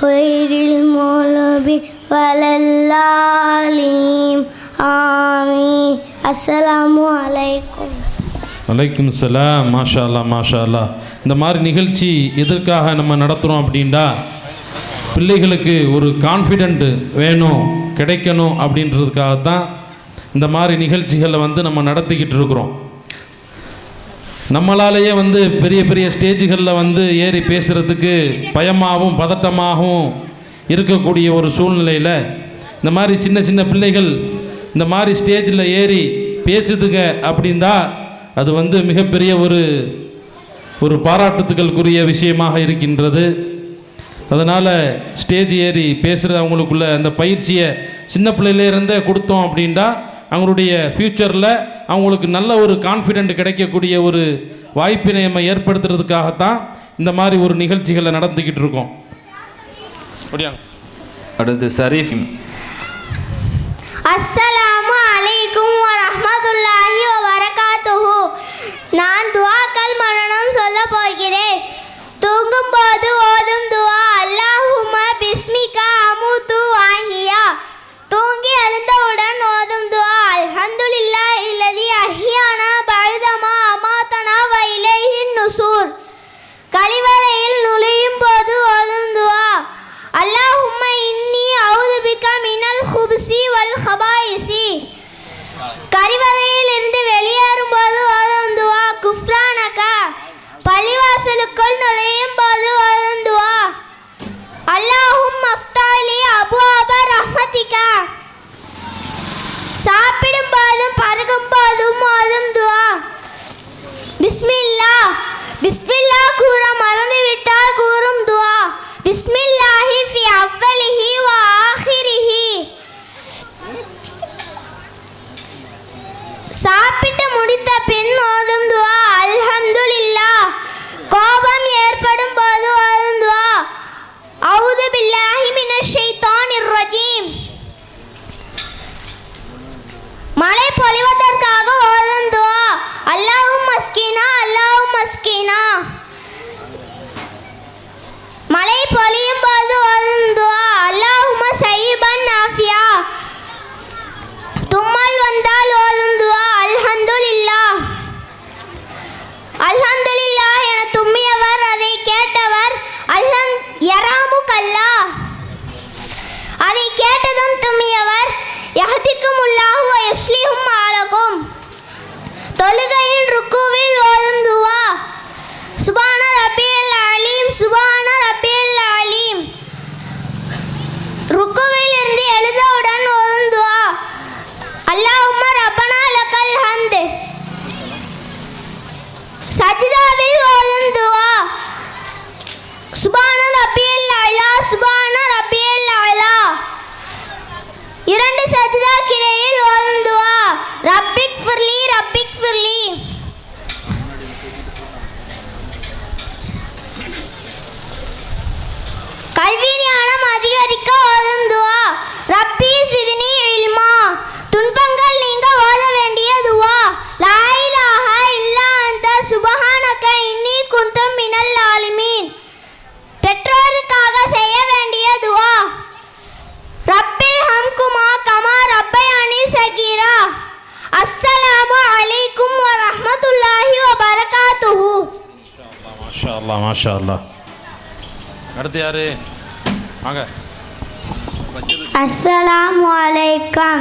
கய்ரில் மக்லூபி வலல்லாலிம் ஆமீன். அஸ்ஸலாமு அலைக்கும். வலைக்கும் ஸலாம். மாஷா அல்லாஹ் மாஷா அல்லாஹ். இந்த மாதிரி நிகழ்ச்சி எதற்காக நம்ம நடத்துகிறோம் அப்படின்டா, பிள்ளைகளுக்கு ஒரு கான்ஃபிடென்ட் வேணும், கிடைக்கணும் அப்படின்றதுக்காகத்தான் இந்த மாதிரி நிகழ்ச்சிகளை நம்ம நடத்திக்கிட்டு இருக்கிறோம். நம்மளாலேயே பெரிய பெரிய ஸ்டேஜுகளில் ஏறி பேசுகிறதுக்கு பயமாகவும் பதட்டமாகவும் இருக்கக்கூடிய ஒரு சூழ்நிலையில் இந்த மாதிரி சின்ன சின்ன பிள்ளைகள் இந்த மாதிரி ஸ்டேஜில் ஏறி பேசுதுங்க அப்படின்னா அது வந்து மிகப்பெரிய ஒரு பாராட்டுத்துக்களுக்குரிய விஷயமாக இருக்கின்றது. அதனால் ஸ்டேஜ் ஏறி பேசுகிற அவங்களுக்குள்ள அந்த பயிற்சியை சின்ன பிள்ளையிலேருந்தே கொடுத்தோம் அப்படின்டா அவங்களுடைய ஃப்யூச்சரில் அவங்களுக்கு நல்ல ஒரு கான்ஃபிடென்ட் கிடைக்கக்கூடிய ஒரு வாய்ப்பினை நம்ம ஏற்படுத்துறதுக்காகத்தான் இந்த மாதிரி ஒரு நிகழ்ச்சிகளை நடந்துக்கிட்டு இருக்கோம். அடுத்து ஷரீஃப். அஸ்ஸலாமு அலைக்கும் வரஹ்மத்துல்லாஹி வபரகாத்துஹு. நான் துஆக்கள் மரணம் சொல்ல போகிறேன். தூங்கும்போது ஓதும் துஆ அல்லாஹும்ம பிஸ்மிகா அமுது வாஹியா. தூங்கி எழுந்தவுடன் ஓதும் துஆ அல்ஹம்துலில்லாஹி அல்லதி அஹ்யானா பஅதமா அமாதனா வ இலைஹின் நுஷூர். கழிவறையில் நுழையும் போது ஓதும் துஆ அல்லாஹும்ம இன்னி அஊது பிக மினல் குப்ஸி வல் கபாயிஸி. கழிவறையில் இருந்து வெளியேறும் போது ஓதும் துஆ குஃப்ரானக. பள்ளிவாசலுக்குள் நுழையும் போது ஓதும் துஆ அல்லாஹும்ம அஃப்தலி அபுவாப ரஹ்மதிக. சாப்பிடும் போதும் பருகும் போதும் ஓதும் துஆ பிஸ்மில்லாஹ். பிஸ்மில்லாஹ் கூற மறந்துவிட்டால் கூறும் துஆ பிஸ்மில்லாஹி ஃபி அவ்வலிஹி வ ஆஹிரிஹி. சாப்பிட்டு முடித்த பின் ஓதும் துஆ அல்ஹம்துலில்லாஹ். கோபம் ஏற்படும் போது ஓதும் துஆ அஊது பில்லாஹி மினஷ் ஷைத்தானிர் ரஜீம். மழை பொழிவதற்காக ஓதும் துஆ அல்லாஹும்ம அஸ்கினா அல்லாஹும்ம அஸ்கினா. மழை பொழியும் போது ஓதும் துஆ அல்லாஹும்ம ஸையிபன் நாஃபியா. தும்மல் வந்தால் ஓதும் துஆ அல்ஹம்துலில்லாஹ். அல்ஹம்துலில்லாஹ் என தும்மியவர் அதை கேட்டவர் யராமுகல்லா. அதை கேட்டதும் தும்மியவர் யஹ்திக்குமுல்லாஹு வ யுஸ்லிஹும் ஆலகும். தொழுகையின் ருக்குவில் ஓதும் துஆ சுப்ஹான ரப்பியல் அலீம் சுப்ஹான ரப்பியல் அலீம். ருக்குவில் இருந்து எழுந்தவுடன் ஓதும் துஆ அல்லாஹும்ம ரப்பனா லக்கல் ஹம்த். சஜ்தாவில் ஓதும் துஆ சுப்ஹான ரப்பியல் அலா சுப்ஹான ரப்பியல் அலா. இரண்டு சஜ்தாக்கிடையில் ஓதும் துஆ ரப்பிக் ஃபிர்லி ரப்பிக் ஃபிர்லி. கல்வி ஞானம் அதிகரிக்க ஓதும் துஆ ரப்பி ஸித்னி இல்மா. துன்பங்கள் நீங்க ஓத வேண்டிய துஆ லா இலாஹா இல்லா அன்த சுப்ஹானக இன்னி குன்து மினல் ஆலிமீன். பெற்றோருக்காக செய்ய வேண்டிய துஆ ரப்பில் ஹம்குமா கமா ரப்பயானி சகீரா. அஸ்ஸலாமு அலைக்கும் வரஹ்மத்துல்லாஹி வபரகாத்துஹு. மாஷா அல்லாஹ் மாஷா அல்லாஹ். அடுத்து யாரு வாங்க. அஸ்ஸலாமு அலைக்கும்.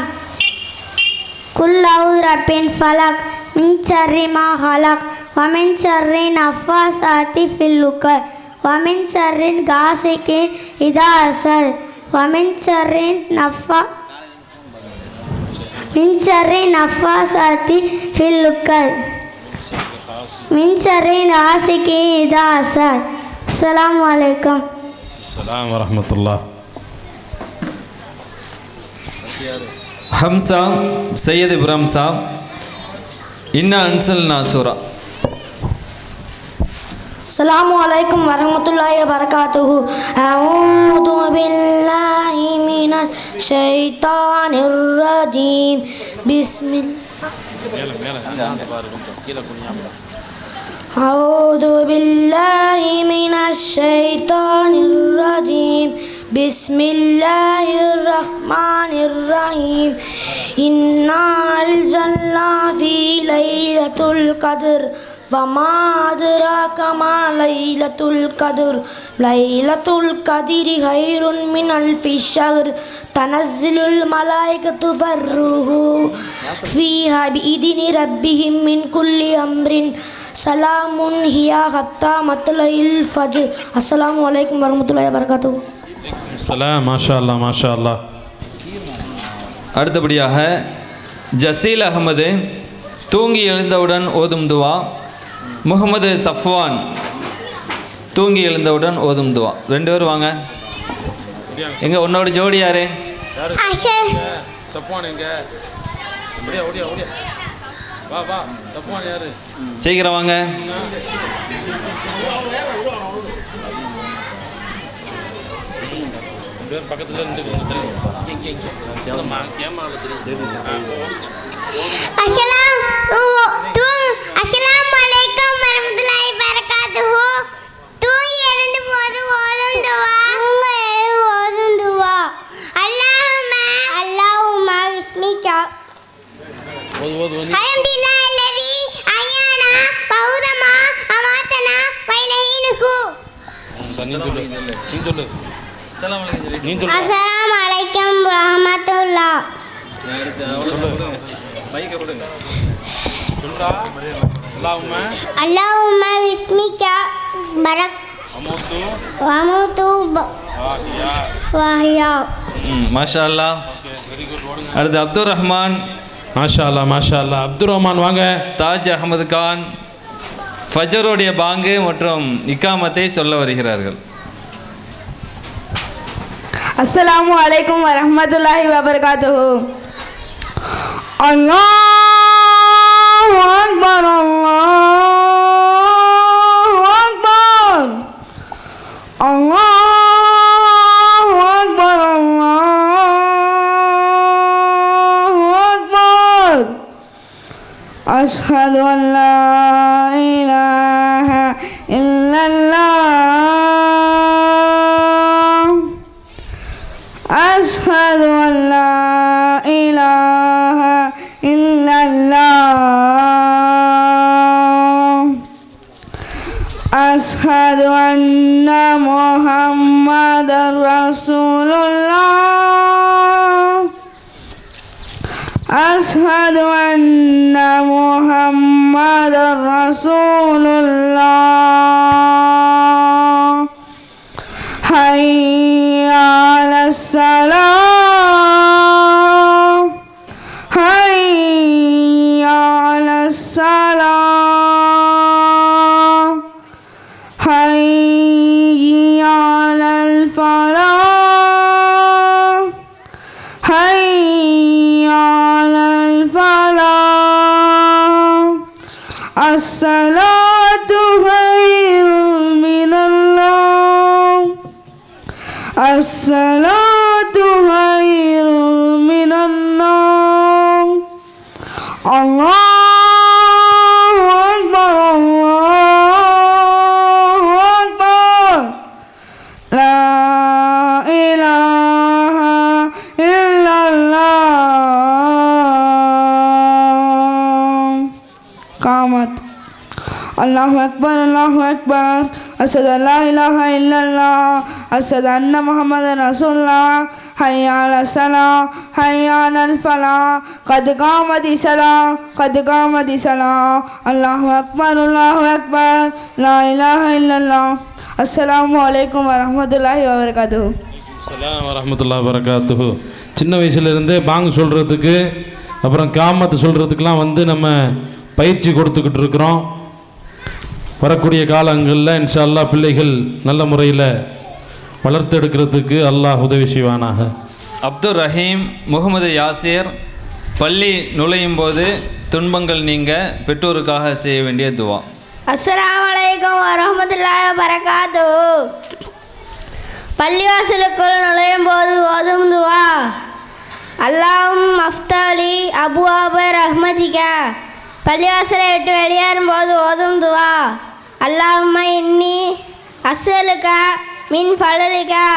குல் அஊது ரப்பின் ஃபலக் மின் ஷர்ரி மா ஹலக் வ மின் ஷர்ரி நஃபாஸாத்தி ஃபில் உக்கத் வ மின் ஷர்ரி காசிகின் இதா ஹஸத் வ மின் ஷர்ரி நஃபாஸாத்தி ஃபில் உக்கத் மின் ஷர்ரி காசிகின் இதா ஹஸத். அஸ்ஸலாமு அலைக்கும். அஸ்ஸலாமு வரஹ்மத்துல்லாஹ். ஹம்சா சையத் இப்ராஹிம் சாப். இன்னா அன்சல்னா சூரா. அஸ்ஸலாமு அலைக்கும் வரஹ்மத்துல்லாஹி வபரகாத்துஹு. அஊது பில்லாஹி மினஷ் ஷைத்தானிர் ரஜீம். அஊது பில்லாஹி மினஷ் ஷைத்தானிர் ரஜீம். பிஸ்மில்லாஹிர் ரஹ்மானிர் ரஹீம். இன்னா அன்ஸல்னா ஃபீ லைலத்துல் கத்ர் வமா அத்ராக மா லைலத்துல் கத்ர். லைலத்துல் கத்ரி கைருன் மின் அல்ஃபி ஷஹர். தனஸ்ஸலுல் மலாயிகத்து வர்ரூஹு ஃபீஹா பிஇذن ரப்பிஹிம் மின் குல்லி அம்ரின் சலாமுன் ஹியா ஹத்தா மத்லஇல் ஃபஜ்ர். அஸ்ஸலாமு அலைக்கும் வரஹ்மத்துல்லாஹி வபரகாத்துஹு. சலாம் மாஷா அல்லாஹ் மாஷா அல்லாஹ். அடுத்தபடியாக ஜசீல் அகமது தூங்கி எழுந்தவுடன் ஓதும் துவா. முகமது சஃப்வான் தூங்கி எழுந்தவுடன் ஓதும் துவா. 2 பேரும் வாங்க. எங்க உன்னோட ஜோடி யாரு? சீக்கிரம் வாங்க. அஸ்ஸலாமு அலைக்கும் வரஹ்மத்துல்லாஹி வபரகாத்துஹு. தூங்கி எழுந்து போது ஓதும் துவா. அல்லாஹும்ம பிஸ்மிகா அல்ஹம்துலில்லாஹி அல்லதி அஹ்யானா வஹுதமா அமாத்தனா வைலஹீனுஹு. அஸ்ஸலாமு அலைக்கும் வரஹ்மத்துல்லாஹ். அல்லாஹும்ம பிஸ்மிகா வமுது வஹ்யா. மாஷா அல்லாஹ். அடுத்து அப்துல் ரஹ்மான். மாஷா அல்லா மாஷா அல்லா. அப்துல் ரஹ்மான் வாங்க. தாஜ் அகமது கான் ஃபஜருடைய பாங்கு மற்றும் இக்காமத்தை சொல்ல வருகிறார்கள். அஸ்ஸலாமு அலைக்கும் வரஹ்மத்துல்லாஹி வபரகாத்துஹு. அல்லாஹு அக்பர் அல்லாஹு அக்பர் அல்லாஹு அக்பர் அல்லாஹு அக்பர். அஷ்ஹது அன் லா இலாஹா இல்லல்லாஹ் أشهد أن لا إله إلا الله أشهد أن محمدا رسول الله أشهد أن محمدا رسول الله حي على الصلاة حي على الصلاة حي على الفلاح حي على الفلاح. الصلاة خير من النوم الصلاة خير من النوم. الله أكبر الله أكبر لا إله إلا الله. قامت. الله أكبر الله أكبر أشهد أن لا إله إلا الله أشهد أن محمدا رسول الله حي على الصلاة حي على الفلاح قد قامت الصلاة قد قامت الصلاة. الله أكبر الله أكبر لا إله إلا الله. السلام عليكم ورحمة الله وبركاته. அஸ்ஸலாமு வரஹ்மத்துல்லாஹி வபரகாத்துஹு. சின்ன வயசுலேருந்தே பாங்கு சொல்கிறதுக்கு அப்புறம் காமத்து சொல்கிறதுக்கெலாம் வந்து நம்ம பயிற்சி கொடுத்துக்கிட்டு இருக்கிறோம். வரக்கூடிய காலங்களில் இன்ஷா அல்லாஹ் பிள்ளைகள் நல்ல முறையில் வளர்த்தெடுக்கிறதுக்கு அல்லாஹ் உதவி செய்வானாக. அப்துல் ரஹீம் முகமது யாசிர் பள்ளி நுழையும் போது துன்பங்கள் நீங்க பெற்றோருக்காக செய்ய வேண்டிய துவா. அஸ்ஸலாமு அலைக்கும் வரஹ்மத்துல்லாஹி வபரகாத்துஹு. பள்ளிவாசலுக்குள் நுழையும் போது ஓதும் துவா. அல்லாஹும் மஃப்தாலி அபுவாப ரஹ்மதிகா. பள்ளிவாசலை விட்டு வெளியேறும் போது ஓதும் துவா. அல்லாஹும்ம இன்னி அஸ்ஸலுகா மின் ஃபலலிகா.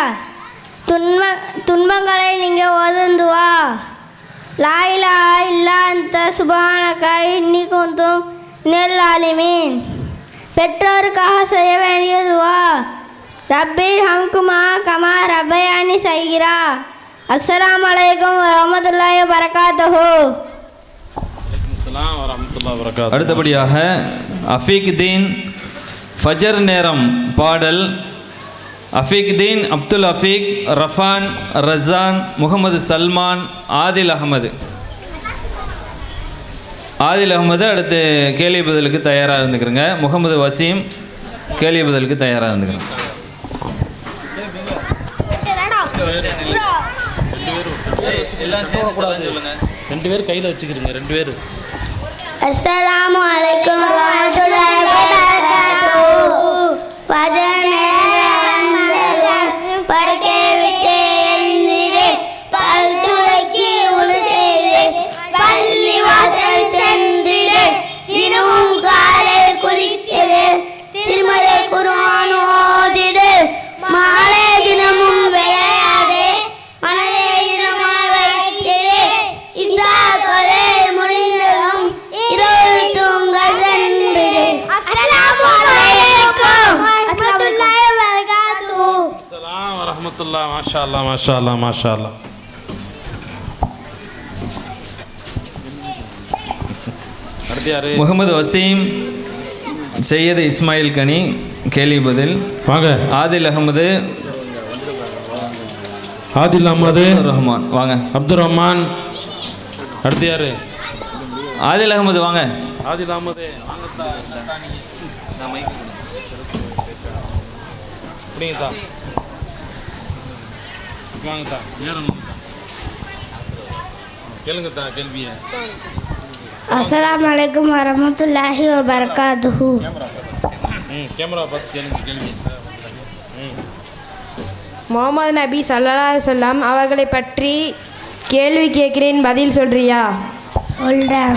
துன்பங்களை நீங்கள் ஓதும் துவா. லா இலாஹா இல்லா அன்த சுப்ஹானக இன்னி குன்து மினல் ஸாலிமீன். பெற்றோருக்காக செய்ய வேண்டிய துவா. ரப்பி ஹம்குமா கமா ரப்பயானி சைகிரா. அஸ்ஸலாமு அலைக்கும் வரஹ்மத்துல்லாஹி வபரகாத்துஹு. அடுத்தபடியாக அஃபீக் தீன் ஃபஜர் நேரம் பாடல். அஃபீக் தீன், அப்துல் அஃபீக், ரஃபான், ரஸான், முகமது சல்மான், ஆதில் அகமது. ஆதில் அகமது அடுத்து கேள்வி பதிலுக்கு தயாராக இருந்துக்கிறேங்க. முகமது வசீம் கேள்வி பதிலுக்கு தயாராக இருந்துக்கிறேன். ரெண்டு பேர் கையில் வச்சுக்கிறீங்க, ரெண்டு பேர். அஸ்ஸலாமு அலைக்கும் வரஹ்மத்துல்லாஹி வபரகாத்துஹு. படுக்கை விட்டு எழுந்திரேன், பல் துலக்கி உது செய்தேன், பள்ளி வாசல் சென்றேன், தினமும் காலை குளிக்கிறேன், திருமறை குர்ஆன் ஓதினேன், மாலை தினமும் விளையாடே, மனதை தினமாய் வைக்கிறேன், இசா கொலை முடிந்ததும் இரவு தூங்க சென்றேன். அஸ்ஸலாமு அலைக்கும் வரஹ்மத்துல்லாஹி வபரகாத்துஹு. அஸ்ஸலாமு வரஹ்மத்துல்லாஹ். மாஷா அல்லாஹ், மாஷா அல்லாஹ், மாஷா அல்லாஹ். அடுத்து யாரு? முகமது வசீம் சையது இஸ்மாயில் கனி கேள்வி பதில். வாங்க. ஆதில் அகமது ஆதில் அஹமது, ரஹ்மான் வாங்க. அப்துல் ரஹ்மான். அடுத்து யாரு? ஆதில் அகமது வாங்க. ஆதில் அஹமது அப்படிங்கத்தா வாங்கத்தா, கேளுங்கத்தா கேள்வியை. அஸ்ஸலாமு அலைக்கும் வரஹ்மத்துல்லாஹி வபரகாத்துஹு. கேமரா பார்த்து கேளுங்க கேள்வி. முகமது நபி ஸல்லல்லாஹு அலைஹி வஸல்லம் அவர்களை பற்றி கேள்வி கேட்கிறேன், பதில் சொல்றியா? சொல்றேன்.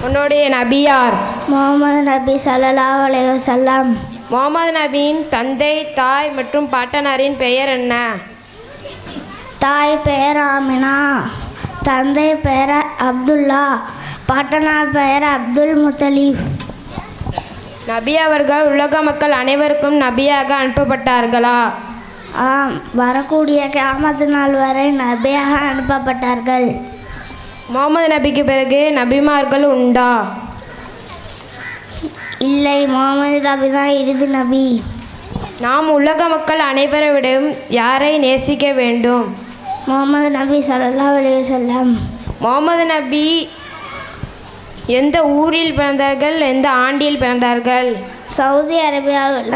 உன்னுடைய நபி யார்? முஹம்மது நபி ஸல்லல்லாஹு அலைஹி வஸல்லம். முகமது நபியின் தந்தை, தாய் மற்றும் பாட்டனாரின் பெயர் என்ன? தாய் பெயர் ஆமினா, தந்தை பெயர் அப்துல்லா, பாட்டனார் பெயர் அப்துல் முத்தலீப். நபி அவர்கள் உலக மக்கள் அனைவருக்கும் நபியாக அனுப்பப்பட்டார்களா? ஆம், வரக்கூடிய கியாமத் நாள் வரை நபியாக அனுப்பப்பட்டார்கள். முகமது நபிக்கு பிறகு நபிமார்கள் உண்டா? இல்லை, முகமது நபி தான் இறுதி நபி. நாம் உலக மக்கள் அனைவரை விடவும் யாரை நேசிக்க வேண்டும்? முகமது நபி ஸல்லல்லாஹு அலைஹி வஸல்லம். முகமது நபி எந்த ஊரில் பிறந்தார்கள், எந்த ஆண்டில் பிறந்தார்கள்? சவுதி அரேபியாவில்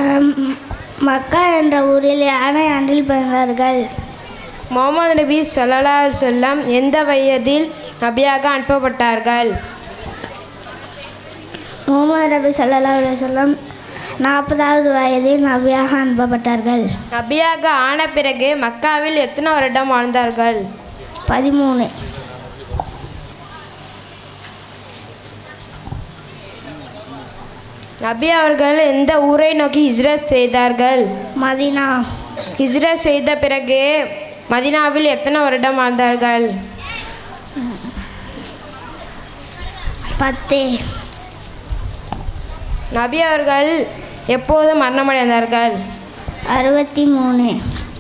மக்கா என்ற ஊரில் யானை ஆண்டில் பிறந்தார்கள். முகமது நபி ஸல்லல்லாஹு அலைஹி வஸல்லம் எந்த வயதில் நபியாக அனுப்பப்பட்டார்கள்? முகமது நபி ஸல்லல்லாஹு அலைஹி வஸல்லம் 40வது வயதில் நபியாக அனுப்பப்பட்டார்கள். நபியாக ஆன பிறகு மக்காவில் எத்தனை வருடம் வாழ்ந்தார்கள்? 13. நபி அவர்கள் எந்த ஊரை நோக்கி ஹிஜ்ரத் செய்தார்கள்? மதீனா. ஹிஜ்ரத் செய்த பிறகு மதீனாவில் எத்தனை வருடம் வாழ்ந்தார்கள்? 10. நபி அவர்கள் எப்போது மரணமடைந்தார்கள்? 63.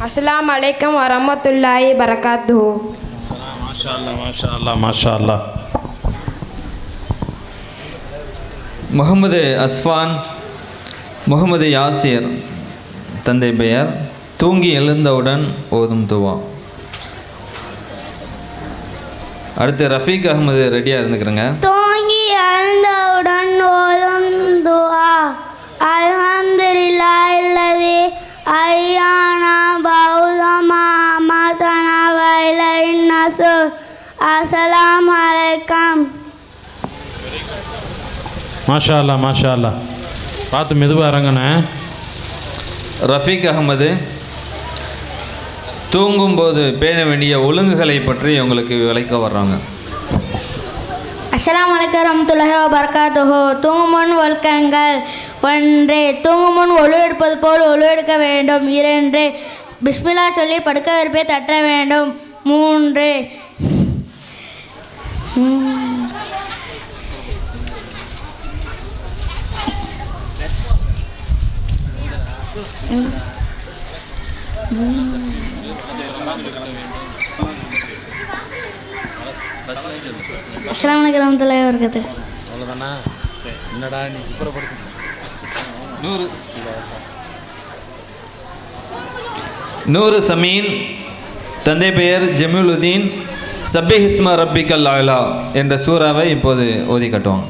அஸ்ஸலாமு அலைக்கும் வரஹ்மத்துல்லாஹி வபரகாத்துஹு. மாஷா அல்லாஹ், மாஷா அல்லாஹ், மாஷா அல்லாஹ். முகமது அஸ்ஃபான் முகமது யாசிர் தந்தை பெயர், தூங்கி எழுந்தவுடன் ஓதும் துவா. அடுத்து ரஃபீக் அகமது ரெடியாக இருந்துக்கிறேங்க. தூங்கி எழுந்தவுடன் ஓதும் துஆ. அல்ஹம்துலில்லாஹி அல்லதி அய்யானா பௌதமா அமதனா வைலைன் நஸூர். அஸ்ஸலாமு அலைக்கும். மாஷா அல்லாஹ், மாஷா அல்லாஹ். பார்த்து மெதுவாக இறங்கண்ணே. ரஃபீக் அகமது தூங்கும்போது பேண வேண்டிய ஒழுங்குகளை பற்றி உங்களுக்கு விளக்க வர்றாங்க. அஸ்ஸலாமு அலைக்கும் வரஹ்மத்துல்லாஹி வபரகாத்துஹு. தூங்கும் முன் ஒழுக்கங்கள்: 1. தூங்கும் முன் ஒழு எடுப்பது போல் ஒழு எடுக்க வேண்டும். 2. பிஸ்மில்லா சொல்லி படுக்க விருப்பை தட்ட வேண்டும். 3. அஸ்ஸலாமு அலைக்கும் வரஹ்மத்துல்லாஹி வபரகாத்துஹு. அவ்வளோதானா? என்னடா நீ குப்புறப்படுத்து. நூறு சமீன் தந்தை பெயர் ஜமீலுதீன் சப்பிஹிஸ்ம ரப்பிக்கல் அலா என்ற சூறாவை இப்போது ஓதி காட்டுவாங்க.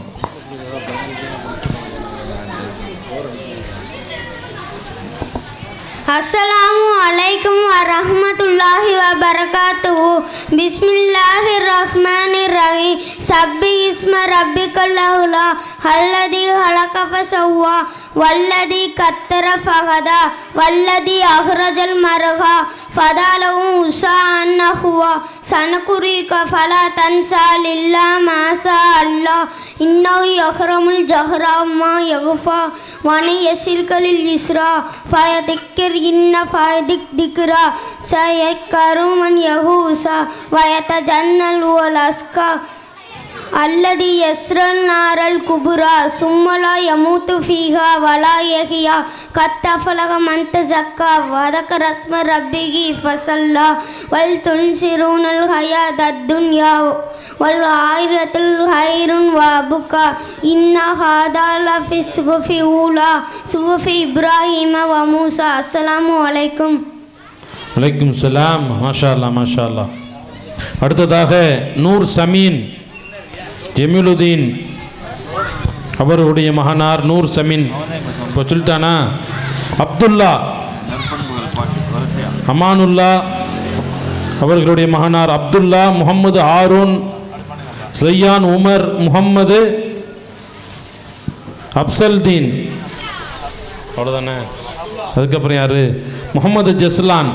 அஸ்ஸலாமு அலைக்கும் வரஹ்மத்துல்லாஹி வபரகாத்துஹு. பிஸ்மில்லாஹிர் ரஹ்மானிர் ரஹீம். சப்பி இஸ்ம ரப்பிக்கல் அலா அல்லதி ஹலக ஃபஸவ்வா வல்லதி கத்தர ஃபஹதா வல்லதி அஹ்ரஜல் மர்ஹா ஃபதாலஹு உஸாஅன் நஹ்வா சனகுரிக ஃபலா தன்ஸா லில்லா மாஸா அல்லாஹ் இன்னஹு யஹ்ரமுல் ஜஹ்ரா மா யக்ஃபா வனி யஸில்கலில் இஸ்ரா ஃபயதிக்கர் இன்ன ஃபயதிக் திக்ரா சயக்கரு மன் யஹூஸா வயதஜன்னல் வல் அஸ்கா அல்லதி யஸ்ரன் நாரல் குபுரா சும்மலா யமூத்து ஃபீஹா வலா யஹியா கத்தஃபலக மன் தஸக்கா வதக ரஸ்ம ரப்பிஹி ஃபஸல்லா வல் துன்சிரூனல் ஹயாதத் துன்யா வல் ஆயிரத்துல் ஹைருன் வபுகா இன்ன ஹாதா லஃபி சுஹுஃபி ஊலா சுஹுஃபி இப்ராஹீம வ மூசா. அஸ்ஸலாமு அலைக்கும். வலைக்கும் சலாம். மாஷா அல்லா மாஷா அல்லா. அடுத்ததாக நூர் சமீன் ஜமீலுதீன் அவருடைய மகனார் நூர் சமீன் இப்போ சொல்லிட்டானா அப்துல்லா அமானுல்லா அவர்களுடைய மகனார் அப்துல்லா முகமது ஆரூன் சையான் உமர் முகம்மது அப்சல்தீன் அவ்வளோதானே. அதுக்கப்புறம் யார் முகமது ஜஸ்லான்.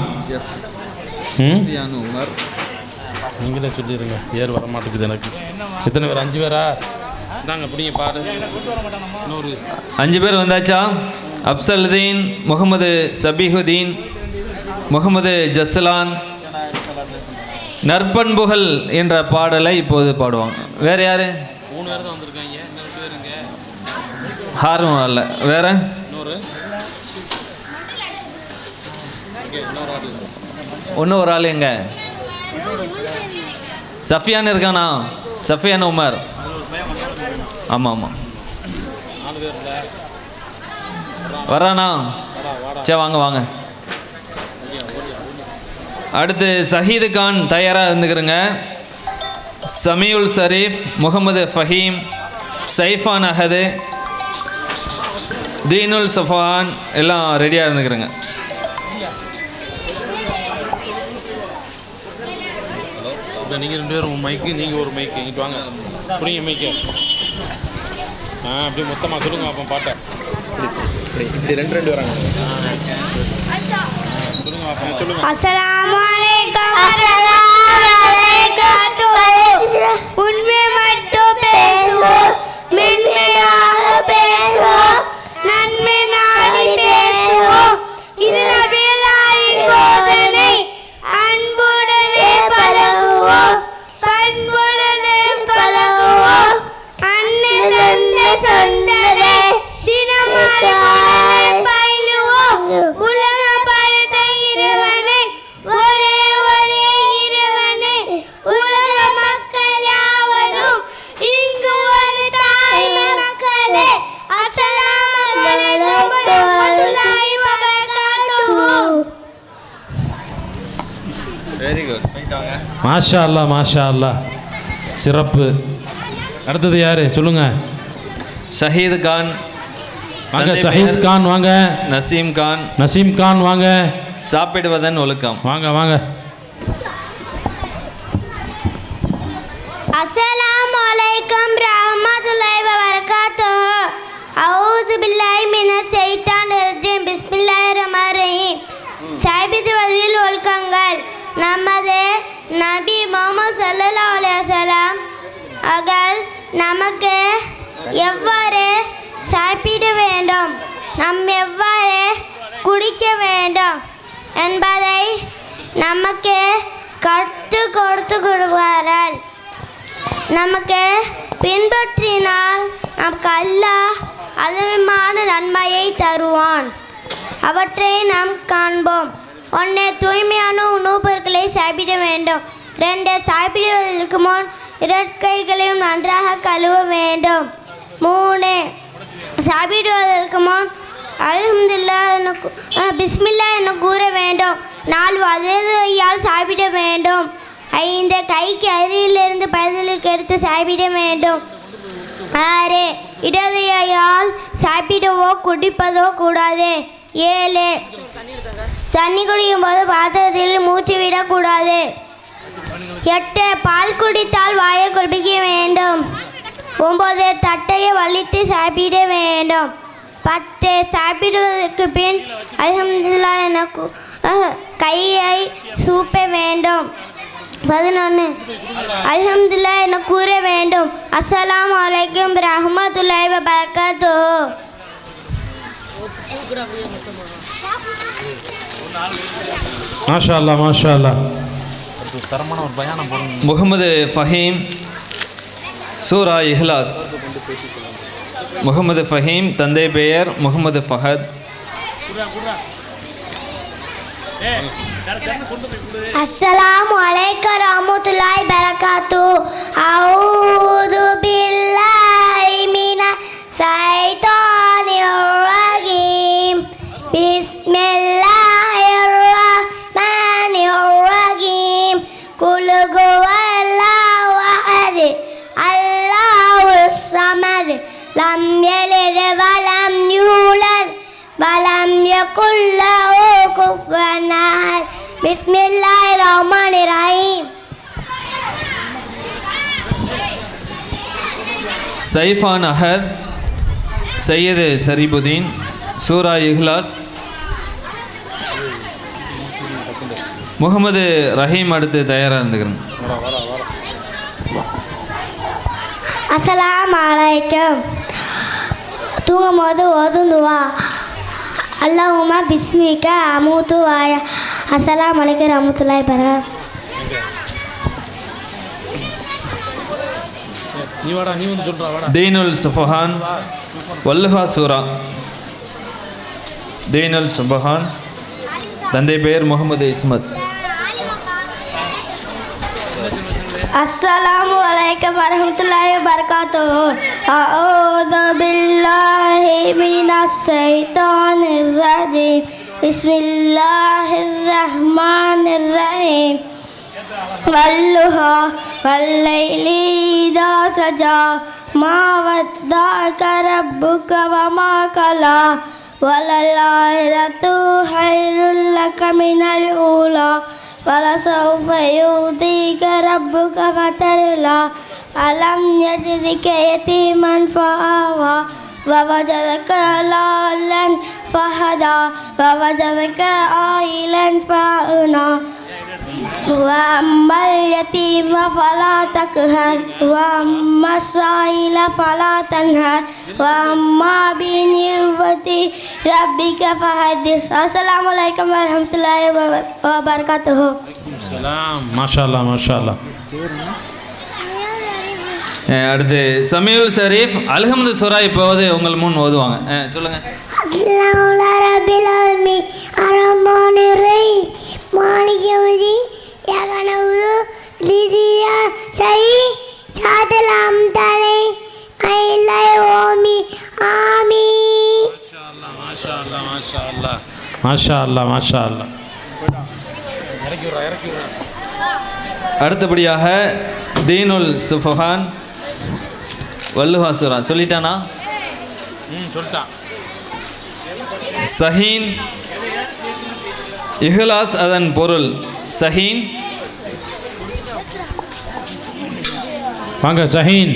நீங்களே சொல்லிடுங்க, ஏர் வர மாட்டேங்குது எனக்கு. எத்தனை பேர்? 5 பேரா? தாங்க பிடிங்க பாடு. 5 பேர் வந்தாச்சா? அப்சல்தீன், முகமது சபிஹுதீன், முகமது ஜஸ்லான். நற்பண்புகள் என்ற பாடலை இப்போது பாடுவாங்க. வேறு யார்? 3 பேர் தான் வந்திருக்காங்க. 2 பேருங்க. ஹாரும் வரல. வேற இன்னும் ஒரு ஆள் எங்க? சஃபியான் இருக்கானா? சஃபியான் உமர். ஆமாம் ஆமாம் வரானா? சரி வாங்க வாங்க. அடுத்து சஹீது கான் தயாராக இருந்துக்கிறங்க. சமியுல் ஷரீஃப், முகமது ஃபஹீம், சைஃபான் அஹது, தீனுல் சஃபான் எல்லாம் ரெடியாக இருந்துக்கிறங்க. நீங்கள் 2 பேரும் மைக்கு, நீங்கள் ஒரு மைக்கு. இங்கிட்டு வாங்க, புரியுங்க மைக்கு. அப்படியே மொத்தமாக சொல்லுங்க அப்போ பாட்டை. இப்படி 2 வராங்க. சொல்லுங்க அப்போ சொல்லுங்க. அஸ்ஸலாமு அலைக்கும். உண்மை மட்டும் பேசுவோம், மென்மையாக பேசுவோம், நன்மை நாடி பேசுவோம். இது நபிகளாரின் போதனை. அன்புடனே பழகுவோம், பண்புடனே பழகுவோம். அண்ணன் தந்தை சொந்தரே தினமும் பயிலுவோம். உலகம் படைத்த இறைவனை, ஒரே ஒரே இறைவனை, உலக மக்கள் யாவரும் இங்கு ஒரு தாய் மக்களே. அஸ்ஸலாமு அலைக்கும் வரஹ்மத்துல்லாஹி வபரகாத்துஹு. Very good. மாஷா அல்லா மாஷா அல்லா, சிறப்பு. அடுத்தது யார் சொல்லுங்க? ஷஹீத் கான் வாங்க. ஷஹீத் கான் வாங்க. நசீம் கான். நசீம் கான் வாங்க. சாப்பிடுவதன் ஒழுக்கம். வாங்க வாங்க. அஸ்ஸலாமு அலைக்கும் ரஹ்மத்துல்லாஹி வபரகாத்துஹு. அஊது பில்லாஹி மினஷ் ஷைத்தானிர் ரஜீம். பிஸ்மில்லாஹிர் ரஹ்மானிர் ரஹீம். சாபிதுவதில் ஒழுக்கங்கள். நமது நபி முஹம்மது ஸல்லல்லாஹு அலைஹி வஸல்லம் அவர்கள் நமக்கு எவ்வாறு சாப்பிட வேண்டும், நாம் எவ்வாறு குடிக்க வேண்டும் என்பதை நமக்கு கற்றுக் கொடுக்கிறார்கள். நமக்கு பின்பற்றினால் நமக்கு அல்லாஹ் அதிகமான நன்மையை தருவான். அவற்றை நாம் காண்போம். 1. தூய்மையான உணவுப் பொருட்களை சாப்பிட வேண்டும். 2. சாப்பிடுவதற்கு முன் 2 கைகளையும் நன்றாக கழுவ வேண்டும். 3. சாப்பிடுவதற்கு முன் அல்ஹம்துலில்லாஹ் பிஸ்மில்லாஹ் என கூற வேண்டும். 4. வலது கையால் சாப்பிட வேண்டும். 5 கைக்கு அருகிலிருந்து பதிலுக்கு எடுத்து சாப்பிட வேண்டும். 6 இடது கையால் சாப்பிடவோ குடிப்பதோ கூடாது. 7 தண்ணி குடிக்கும் போது பாத்திரத்தில் மூச்சு விடக்கூடாது. 8 பால் குடித்தால் வாயை குளிக்க வேண்டும். 9 தட்டையை வலித்து சாப்பிட வேண்டும். 10 சாப்பிடுவதற்கு பின் அல்ஹம்துலில்லாஹ் என கையை சூப்ப வேண்டும். 11 அல்ஹம்துலில்லாஹ் என கூற வேண்டும். அஸ்ஸலாமு அலைக்கும் ரஹ்மத்துல்லாஹி வ பரகாத்துஹு. மாஷா அல்லாஹ் மாஷா அல்லாஹ். முகமது ஃபஹீம் சூரா இஹ்லாஸ். முகமது ஃபஹீம், தந்தை பெயர் முகமது ஃபஹத். அஸ்ஸலாமு அலைக்கும் ரஹ்மத்துல்லாஹி பரகாத்து. அஊது பில்லாஹி மினஷ் ஷைத்தானிர் ரஜீம். பிஸ்மில்லாஹிர் ரஹ்மானிர் ரஹீம். குல் ஹுவல்லாஹு அஹத் அல்லாஹுஸ் ஸமத் லம் யலித் வலம் யூலத் வலம் யகுல் லஹு குஃபுவன் அஹத். பிஸ்மில்லாஹிர் ரஹ்மானிர் ரஹீம். சைஃபான் அஹத், சையது சரிபுதீன், சூரா இஹ்லாஸ். முகமது ரஹீம் அடுத்து தயாராக இருந்துக்கிறேன். அஸ்ஸலாமு அலைக்கும். தூங்கும் போது ஓதும் துவா. அல்லாஹும்ம பிஸ்மிக அமூது வாயா. அஸ்ஸலாமு அலைக்கும் ரஹ்மத்துல்லாஹி பரகாத். தீனுல் சுபஹான் வல்லுஹா சூரா. தீனுல் சுபஹான், தந்தை பெயர் முகமது இஸ்மத். அஸ்ஸலாமு அலைக்கும் வரஹ்மத்துல்லாஹி வபரகாத்துஹு. அஊது பில்லாஹி மினஷ் ஷைத்தானிர் ரஜீம். பிஸ்மில்லாஹிர் ரஹ்மானிர் ரஹீம். வல்லுஹா வல்லைலி இதா சஜா மா வத்தஅக ரப்புக வமா கலா வலல்லாஹிரத்து ஹைருல் லக மினல் ஊலா வலசௌஃப யு'தீக ரப்புக ஃபதர்லா அலம் யஜ்திக யதீமன் ஃபஆவா வவஜதக லாலன் ஃபஹதா வவஜதக ஆயிலன் ஃபஅனா وأما اليتيم فلا تقهر وأما السائل فلا تنهر وأما بنعمة ربك فحدث. السلام عليكم ورحمة الله وبركاته. சலாம். மாஷா அல்லாஹ் மாஷா அல்லாஹ். அடுத்து சமீஉல் ஷரீஃப் அல்ஹம்து சூரா இப்போது உங்கள் முன் ஓதுவாங்க. சொல்லுங்க. அல்லாஹ் ரப்பில் ஆலமீன் அர்ரஹ்மானிர் ரஹீம் மாலிகி யௌமிddin இய்யாக நஅபுது வ இய்யாக நஸ்தஈன் ஸிராத்தல் அன்அம்த அலைஹிம் ஆமீன். மாஷா அல்லாஹ் மாஷா அல்லாஹ் மாஷா அல்லாஹ் மாஷா அல்லாஹ். அடுத்தபடியாக தீனுல் சுஃபஹான் வல்லுஹா சூரா. சொல்லிட்டானா? சொல்லிட்டான். சஹீன் இஹ்லாஸ், அதன் பொருள் சஹீன். வாங்க ஷஹீன்.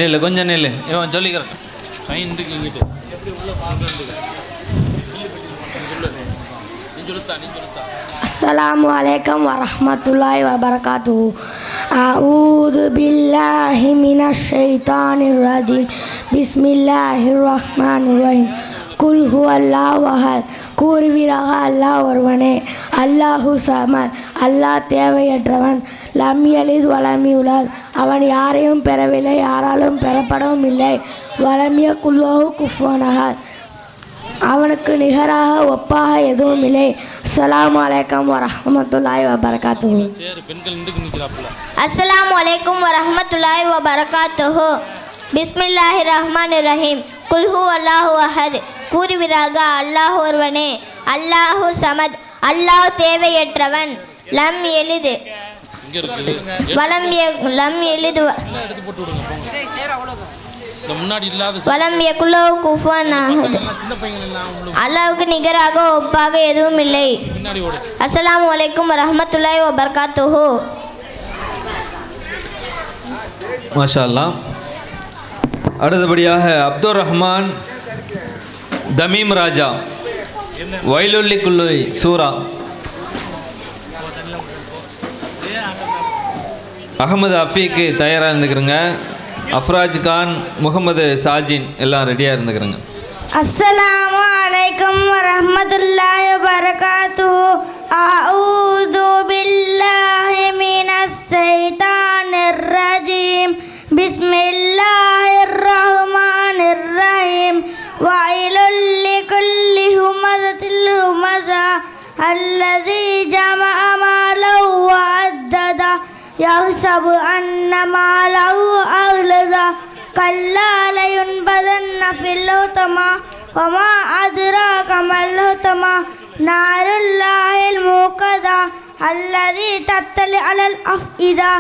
நில்லு, கொஞ்சம் நில்லு, இவன் சொல்லிக்கிறேன். ஷஹீன் இருக்கு இங்கிட்டு. அஸ்ஸலாமு அலைக்கும் வரஹ்மத்துல்லாஹி வபரகாத்துஹு. அஊது பில்லாஹி மினஷ் ஷைத்தானிர் ரஜீம். பிஸ்மில்லாஹிர் ரஹ்மானிர் ரஹீம். குல் ஹுவல்லாஹு அஹத். கூறுவீராக அல்லாஹ் ஒருவனே. அல்லாஹு ஸமத், அல்லாஹ் தேவையற்றவன். லம் யலித் வலம் யூலத், அவன் யாரையும் பெறவில்லை, யாராலும் பெறப்படவும் இல்லை. வலம் யகுல் லஹு குஃபுவன் அஹத், அவனுக்கு நிகராக ஒப்பாக எதுவும் இல்லை. அஸ்ஸலாமு அலைக்கும் வரஹ்மத்துல்லாஹி வபரகாத்துஹு. அஸ்ஸலாமு அலைக்கும் வரஹ்மத்துல்லாஹி வபரகாத்துஹு. பிஸ்மில்லாஹிர் ரஹ்மானிர் ரஹீம். குல் ஹுவல்லாஹு அஹத். கூறுவீராக அல்லாஹ் ஒருவனே. அல்லாஹு ஸமத், அல்லாஹ் தேவையற்றவன். லம் எளிது லம் எழுது வலம் யகுலோ குஃபுவன் அஹத். அல்லாஹ்வுக்கு நிகராக ஒப்பாக எதுவும் இல்லை. அஸ்ஸலாமு அலைக்கும் வரஹ்மத்துல்லாஹி வபரகாத்துஹு. மாஷா அல்லாஹ். அடுத்தபடியாக அப்துல் ரஹ்மான் தமீம் ராஜா வயலுள்ளி குல்லுய் சூரா. அகமது அஃபீக்கு தயாராக இருந்துக்கிறங்க. அஃப்ராஜ் கான், முகமது சாஜின் எல்லாம் ரெடியாக இருந்துக்கிறங்க. அஸ்ஸலாமு அலைக்கும் வரஹ்மத்துல்லாஹி வபரகாத்துஹு. அஊது பில்லாஹி மினஸ் ஷைத்தானிர் ரஜீம். பிஸ்மில்லாஹிர் ரஹ்மானிர் ரஹீம். வயலுல் லிகுல்லி ஹுமஸத்தில் ஹுமஸா அல்லஸீ ஜமஅ மாலஹு வஅத்ததா யஹ்சபு அன்ன மாலஹு அஹ்லதா கல்லா லயுன்பதன்ன ஃபில் ஹுதமா வமா அத்ராக மல் ஹுதமா நாருல்லாஹில் மூகதா அல்லஸீ தத்தலி அலல் அஃஇதா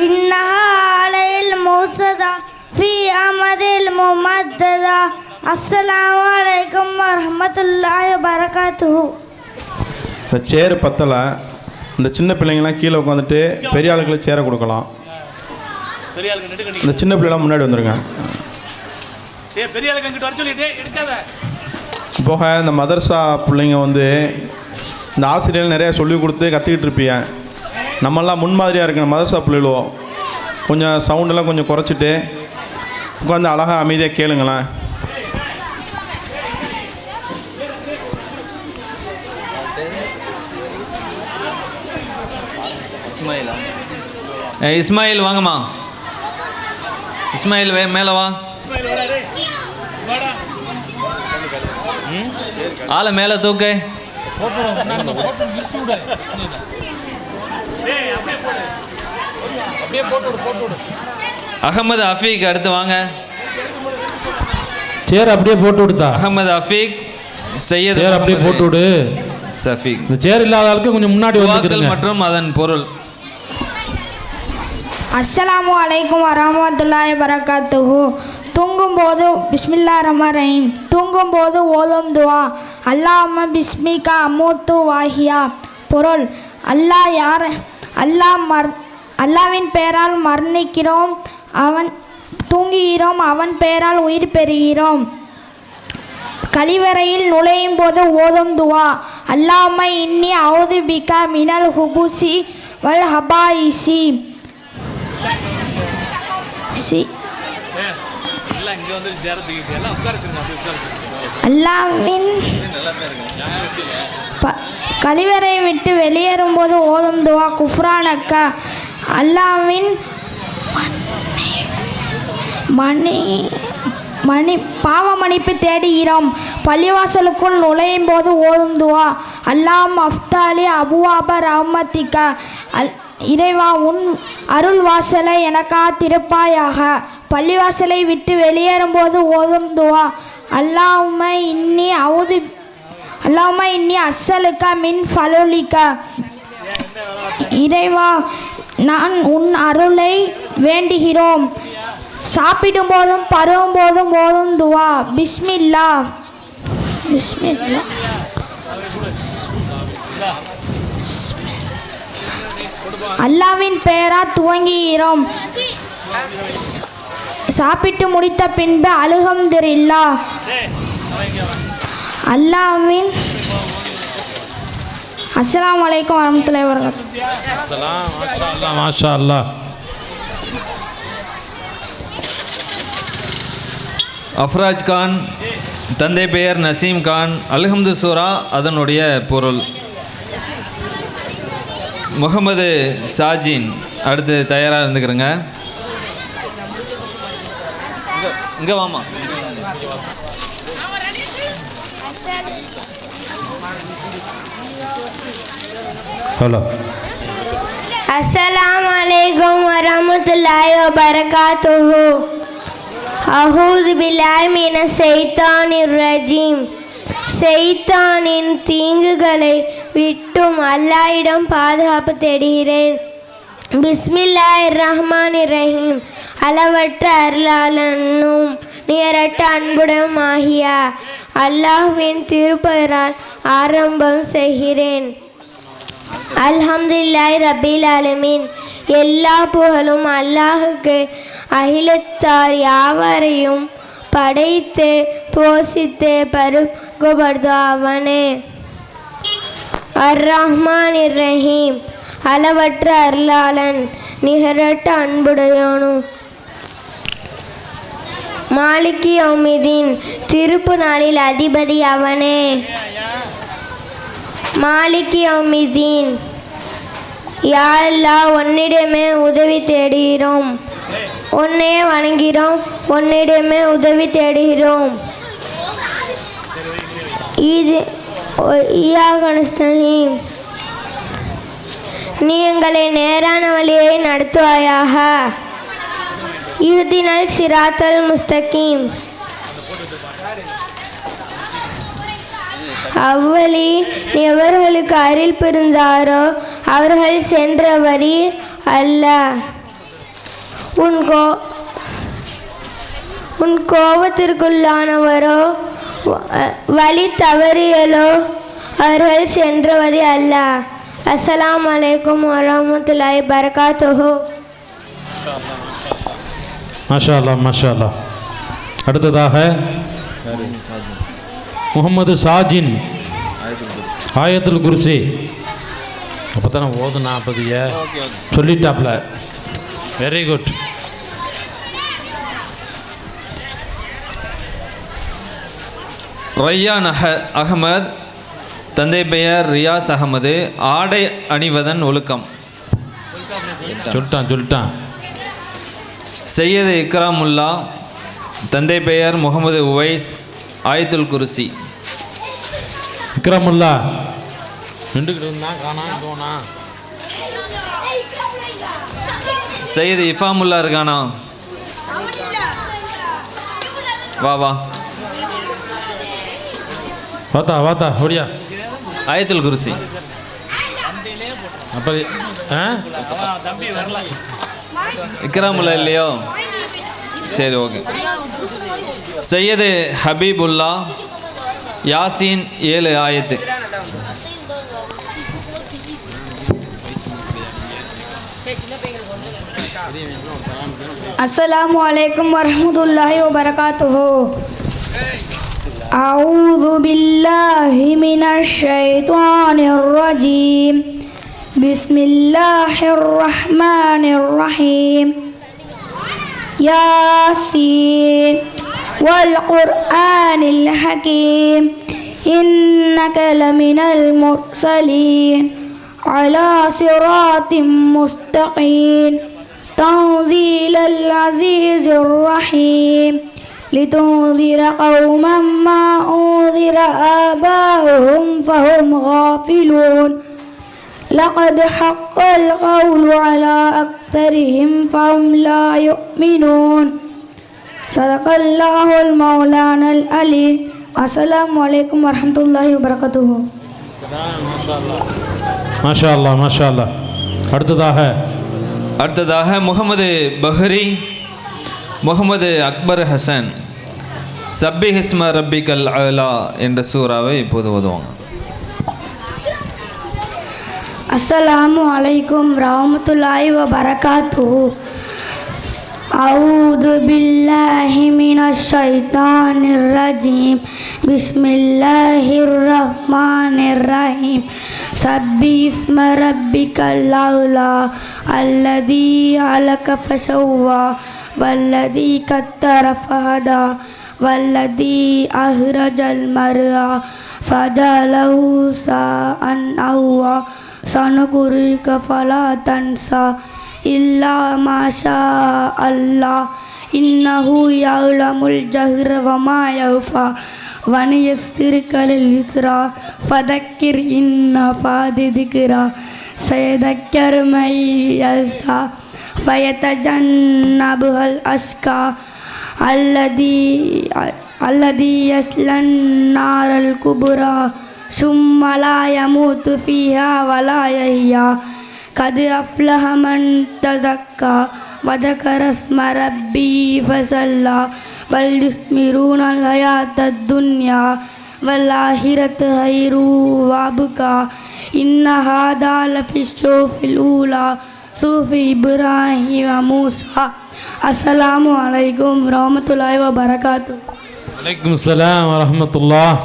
இன்னஹா அலைஹில் மூஸதா ஃபீ அமதில் முமத்ததா. அஸ்ஸலாமு அலைக்கும் வரஹ்மத்துல்லாஹி வபரகாத்துஹு. இந்த சேர் பத்தலை, இந்த சின்ன பிள்ளைங்களாம் கீழே உட்காந்துட்டு பெரிய ஆளுங்களுக்கு சேரை கொடுக்கலாம். இந்த சின்ன பிள்ளைலாம் முன்னாடி வந்துடுங்க. போக இந்த மதர்சா பிள்ளைங்க வந்து இந்த ஆசிரியர்கள் நிறையா சொல்லி கொடுத்து கற்றுக்கிட்டு இருப்பீங்க. நம்மெல்லாம் முன்மாதிரியாக இருக்கிற மதர்சா பிள்ளைகளும் கொஞ்சம் சவுண்டெல்லாம் கொஞ்சம் குறைச்சிட்டு உட்காந்து அழகாக அமைதியாக கேளுங்களேன். இஸ்மாயில் வாங்கம்மா. இஸ்மாயில் மேலே வா. ஆளை மேலே தூக்கு. அகமது அஃபீக் அடுத்து வாங்க. சேர் அப்படியே போட்டு விடுத்தா. அகமது அஃபீக், சையத் சேர் அப்படியே போட்டு விடு. சஃபீக். இந்த சேர் இல்லாத ஆளுக்கு கொஞ்சம் முன்னாடி வந்து மற்றும் அதன் பொருள். அஸ்ஸலாமு அலைக்கும் வரஹ்மத்துல்லாஹி வபரகாத்துஹு. தூங்கும்போது பிஸ்மில்லாஹிர் ரஹ்மானிர் ரஹீம். தூங்கும்போது ஓதும் துவா அல்லாஹும்ம பிஸ்மிகா அமூத்து வாஹியா. பொருள்: அல்லாஹ்வின் பெயரால் மரணிக்கிறோம், அவன் தூங்குகிறோம், அவன் பெயரால் உயிர் பெறுகிறோம். கழிவறையில் நுழையும் போது ஓதும் துவா அல்லாஹும்ம இன்னி அஊது பிகா மினல் ஹுபூசி வல் ஹபாயிசி. அல்லாஹ்வின் கழிவறை விட்டு வெளியேறும் போது ஓதும் துவா குஃப்ரானக்க. அல்லாஹ்வின் பாவ மன்னிப்பு தேடுகிறோம். பள்ளிவாசலுக்குள் நுழையும் போது ஓதும் துவா அல்லாஹும் அஃப்தாலி அபுவாப ரஹ்மத்திக்க. இறைவா, உன் அருள் வாசலை எனக்காக திறப்பாயாக. பள்ளிவாசலை விட்டு வெளியேறும் போது ஓதும் துவா அல்லாஹும்ம இன்னி அஸ்ஸலுக்க மின் ஃபலுலிக்க. இறைவா, நான் உன் அருளை வேண்டுகிறோம். சாப்பிடும் போதும் பருகும் போதும் ஓதும் துவா பிஸ்மில்லா. அல்லாஹ்வின் பெயரால் துவங்குகிறோம். சாப்பிட்டு முடித்த பின்பு அல்ஹம்துலில்லாஹ். அல்லாஹ்வின். அஸ்ஸலாமு அலைக்கும் வரஹ்மத்துல்லாஹி வபரகாத்துஹு. மாஷா அல்லாஹ். அஃப்ராஜ் கான், தந்தை பெயர் நசீம் கான். அல்ஹம்து சூரா அதனுடைய பொருள். முகமது சாஜின் அடுத்து தயாராக இருந்துக்கிறேங்க. இங்கே வாமா. ஹலோ. அஸ்ஸலாமு அலைக்கும் வரஹ்மத்துல்லாஹி வபரகாத்துஹு. அஊது பில்லாஹி மினஷ் ஷைத்தானிர் ரஜீம். ஷைத்தானின் தீங்குகளை விட்டும் அல்லாஹ்விடம் பாதுகாப்பு தேடுகிறேன். பிஸ்மில்லாஹிர் ரஹ்மானிர் ரஹீம். அளவற்ற அருளாளனும் நிகரற்ற அன்புடன் ஆகிய அல்லாஹ்வின் திருப்பெயரால் ஆரம்பம் செய்கிறேன். அல்ஹம்துலில்லாஹி ரப்பில் ஆலமீன். எல்லா புகழும் அல்லாஹுக்கு. அகிலத்தார் யாவரையும் படைத்து போஷித்து பருகுபடுத்த அவனே. அர் ரஹ்மானிர் ரஹீம். அளவற்ற அருளாளன் நிகரற்ற அன்புடையோனு. மாலிகி யௌமிதீன். திருப்பு நாளில் அதிபதி அவனே. மாலிகி யௌமிதீன். யா அல்லாஹ், உன்னிடமே உதவி தேடுகிறோம், உன்னையே வணங்குகிறோம், உன்னிடமே உதவி தேடுகிறோம். இது ஈயாகனஸ்தீன். நீ எங்களை நேரான வழியை நடத்துவாயாக. இஹ்தினல் சிராத்தல் முஸ்தகீம். அவ்வழி எவர்களுக்கு அருள் புரிந்தாரோ அவர்கள் சென்ற வழி அல்ல. உன் கோபத்திற்குள்ளானவரோ வழி தவறியலோ அவர்கள் சென்ற வழி அல்ல. அஸ்ஸலாமு அலைக்கும் வரஹ்மத்துல்லாஹி பரகாத்துஹு. மாஷா அல்லாஹ், மாஷா அல்லாஹ். அடுத்ததாக முகமது சாஜின் ஆயத்துல் குர்சி. அப்போ தானே ஓதுனா அப்பதிய சொல்லிட்டாப்ல. Very good. ரய்யான் அகமது. தந்தை பெயர் ரியாஸ் அகமது. ஆடை அணிவதன் ஒழுக்கம். சொல்லிட்டான். சையது இக்ராமுல்லா. தந்தை பெயர் முகமது உவைஸ். ஆயத்துல் குர்சி. இக்ராமுல்லா நின்றுக்கிட்டு இருந்தா காணா போனா. சையது இஃபாமுல்லா இருக்கானா? வா வா வாத்தா ஓடியா. ஆயத்துல் குர்சி. அப்போ இக்ராமுல்லா இல்லையோ? சரி, ஓகே. சையது ஹபீபுல்லா. யாசீன் 7 ஆயத்து. அஸ்ஸலாமு அலைக்கும் வரஹ்மத்துல்லாஹி வபரகாத்துஹு. அஊது பில்லாஹி மினஷ் ஷைத்தானிர் ரஜீம். பிஸ்மில்லாஹிர் ரஹ்மானிர் ரஹீம். யாசீன் வல் குர்ஆனில் ஹகீம். இன்னக லமினல் முர்சலீன் அலா சிராத்திம் முஸ்தகீம். تنزيل العزيز الرحيم. لتنذر قوما ما أنذر آباؤهم فهم غافلون. لقد حق القول على أكثرهم فهم لا يؤمنون. صدق الله المولانا العلي. السلام عليكم ورحمة الله وبركاته. மாஷா அல்லாஹ், மாஷா அல்லாஹ். அடுத்ததாக முகமது பஹ்ரி. முகமது அக்பர் ஹசன். சப்பி ஹிஸ்ம ரப்பிகல் அலா என்ற சூறாவை இப்போது ஓதுவாங்க. அஸ்ஸலாமு அலைக்கும் ரஹ்மத்துல்லாஹி வபரகாத்துஹு. அஊது பில்லாஹி மினஷ் ஷைத்தானிர் ரஜீம். பிஸ்மில்லாஹிர் ரஹ்மானிர் ரஹீம். சப்பி இஸ்ம ரப்பிக்கல் அலா அல்லதி அலக ஃபஸவ்வா வல்லதி கத்தர ஃபஹதா வல்லதி அஹ்ரஜல் மர்ஆ ஃபஜலஹு ஸாஅன் அவ்வா சனுகுரிக ஃபலா தன்ஸா இல்லா மாஷா அல்லாஹ் இன்னஹு யஅலமுல் ஜஹ்ர வமா யஃபா வனியஸ்ஸிருக லில் யுஸ்ரா ஃபதக்கிர் இன்னஃபாதி திக்ரா சயதக்கர் மை யஸ்ஸா ஃபயதஜன்னபுல் அஷ்கா அல்லதி யஸ்லன் நாரல் குப்ரா ثم لا يموت فيها ولا يحيا قد أفلح من تزكى وذكر اسم ربه فصلى بل تؤثرون الحياة الدنيا والآخرة خير وأبقى إن هذا لفي الصحف الأولى صحف إبراهيم وموسى. السلام عليكم ورحمة الله وبركاته. வலைக்கும் சலாம் வரஹ்மத்துல்லாஹ்.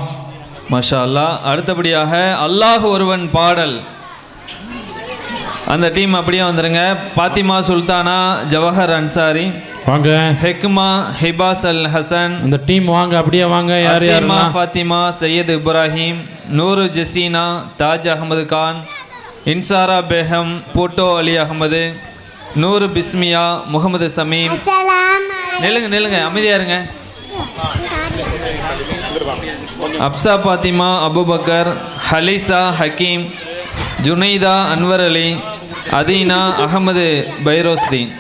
மாஷா அல்லாஹ். அடுத்தபடியாக அல்லாஹ் ஒருவன் பாடல், அந்த டீம் அப்படியே வந்துருங்க. பாத்திமா சுல்தானா ஜவஹர் அன்சாரி, வாங்க ஹெக்மா ஹிபாஸ் அல் ஹசன், இந்த டீம் வாங்க, அப்படியே வாங்க. யார் அசீமா யாருமா? ஃபாத்திமா, சையத் இப்ராஹிம், நூரு ஜசீனா, தாஜ் அகமது கான், இன்சாரா பேகம், பூட்டோ அலி அகமது, நூறு பிஸ்மியா, முகமது சமீம். நில்லுங்க அமைதியாக இருங்க. அப்சா பாத்திமா, அபுபக்கர், ஹலிசா ஹக்கீம், ஜுனைதா அன்வர் அலி, அதீனா அகமது பைரோஸ்தீன்.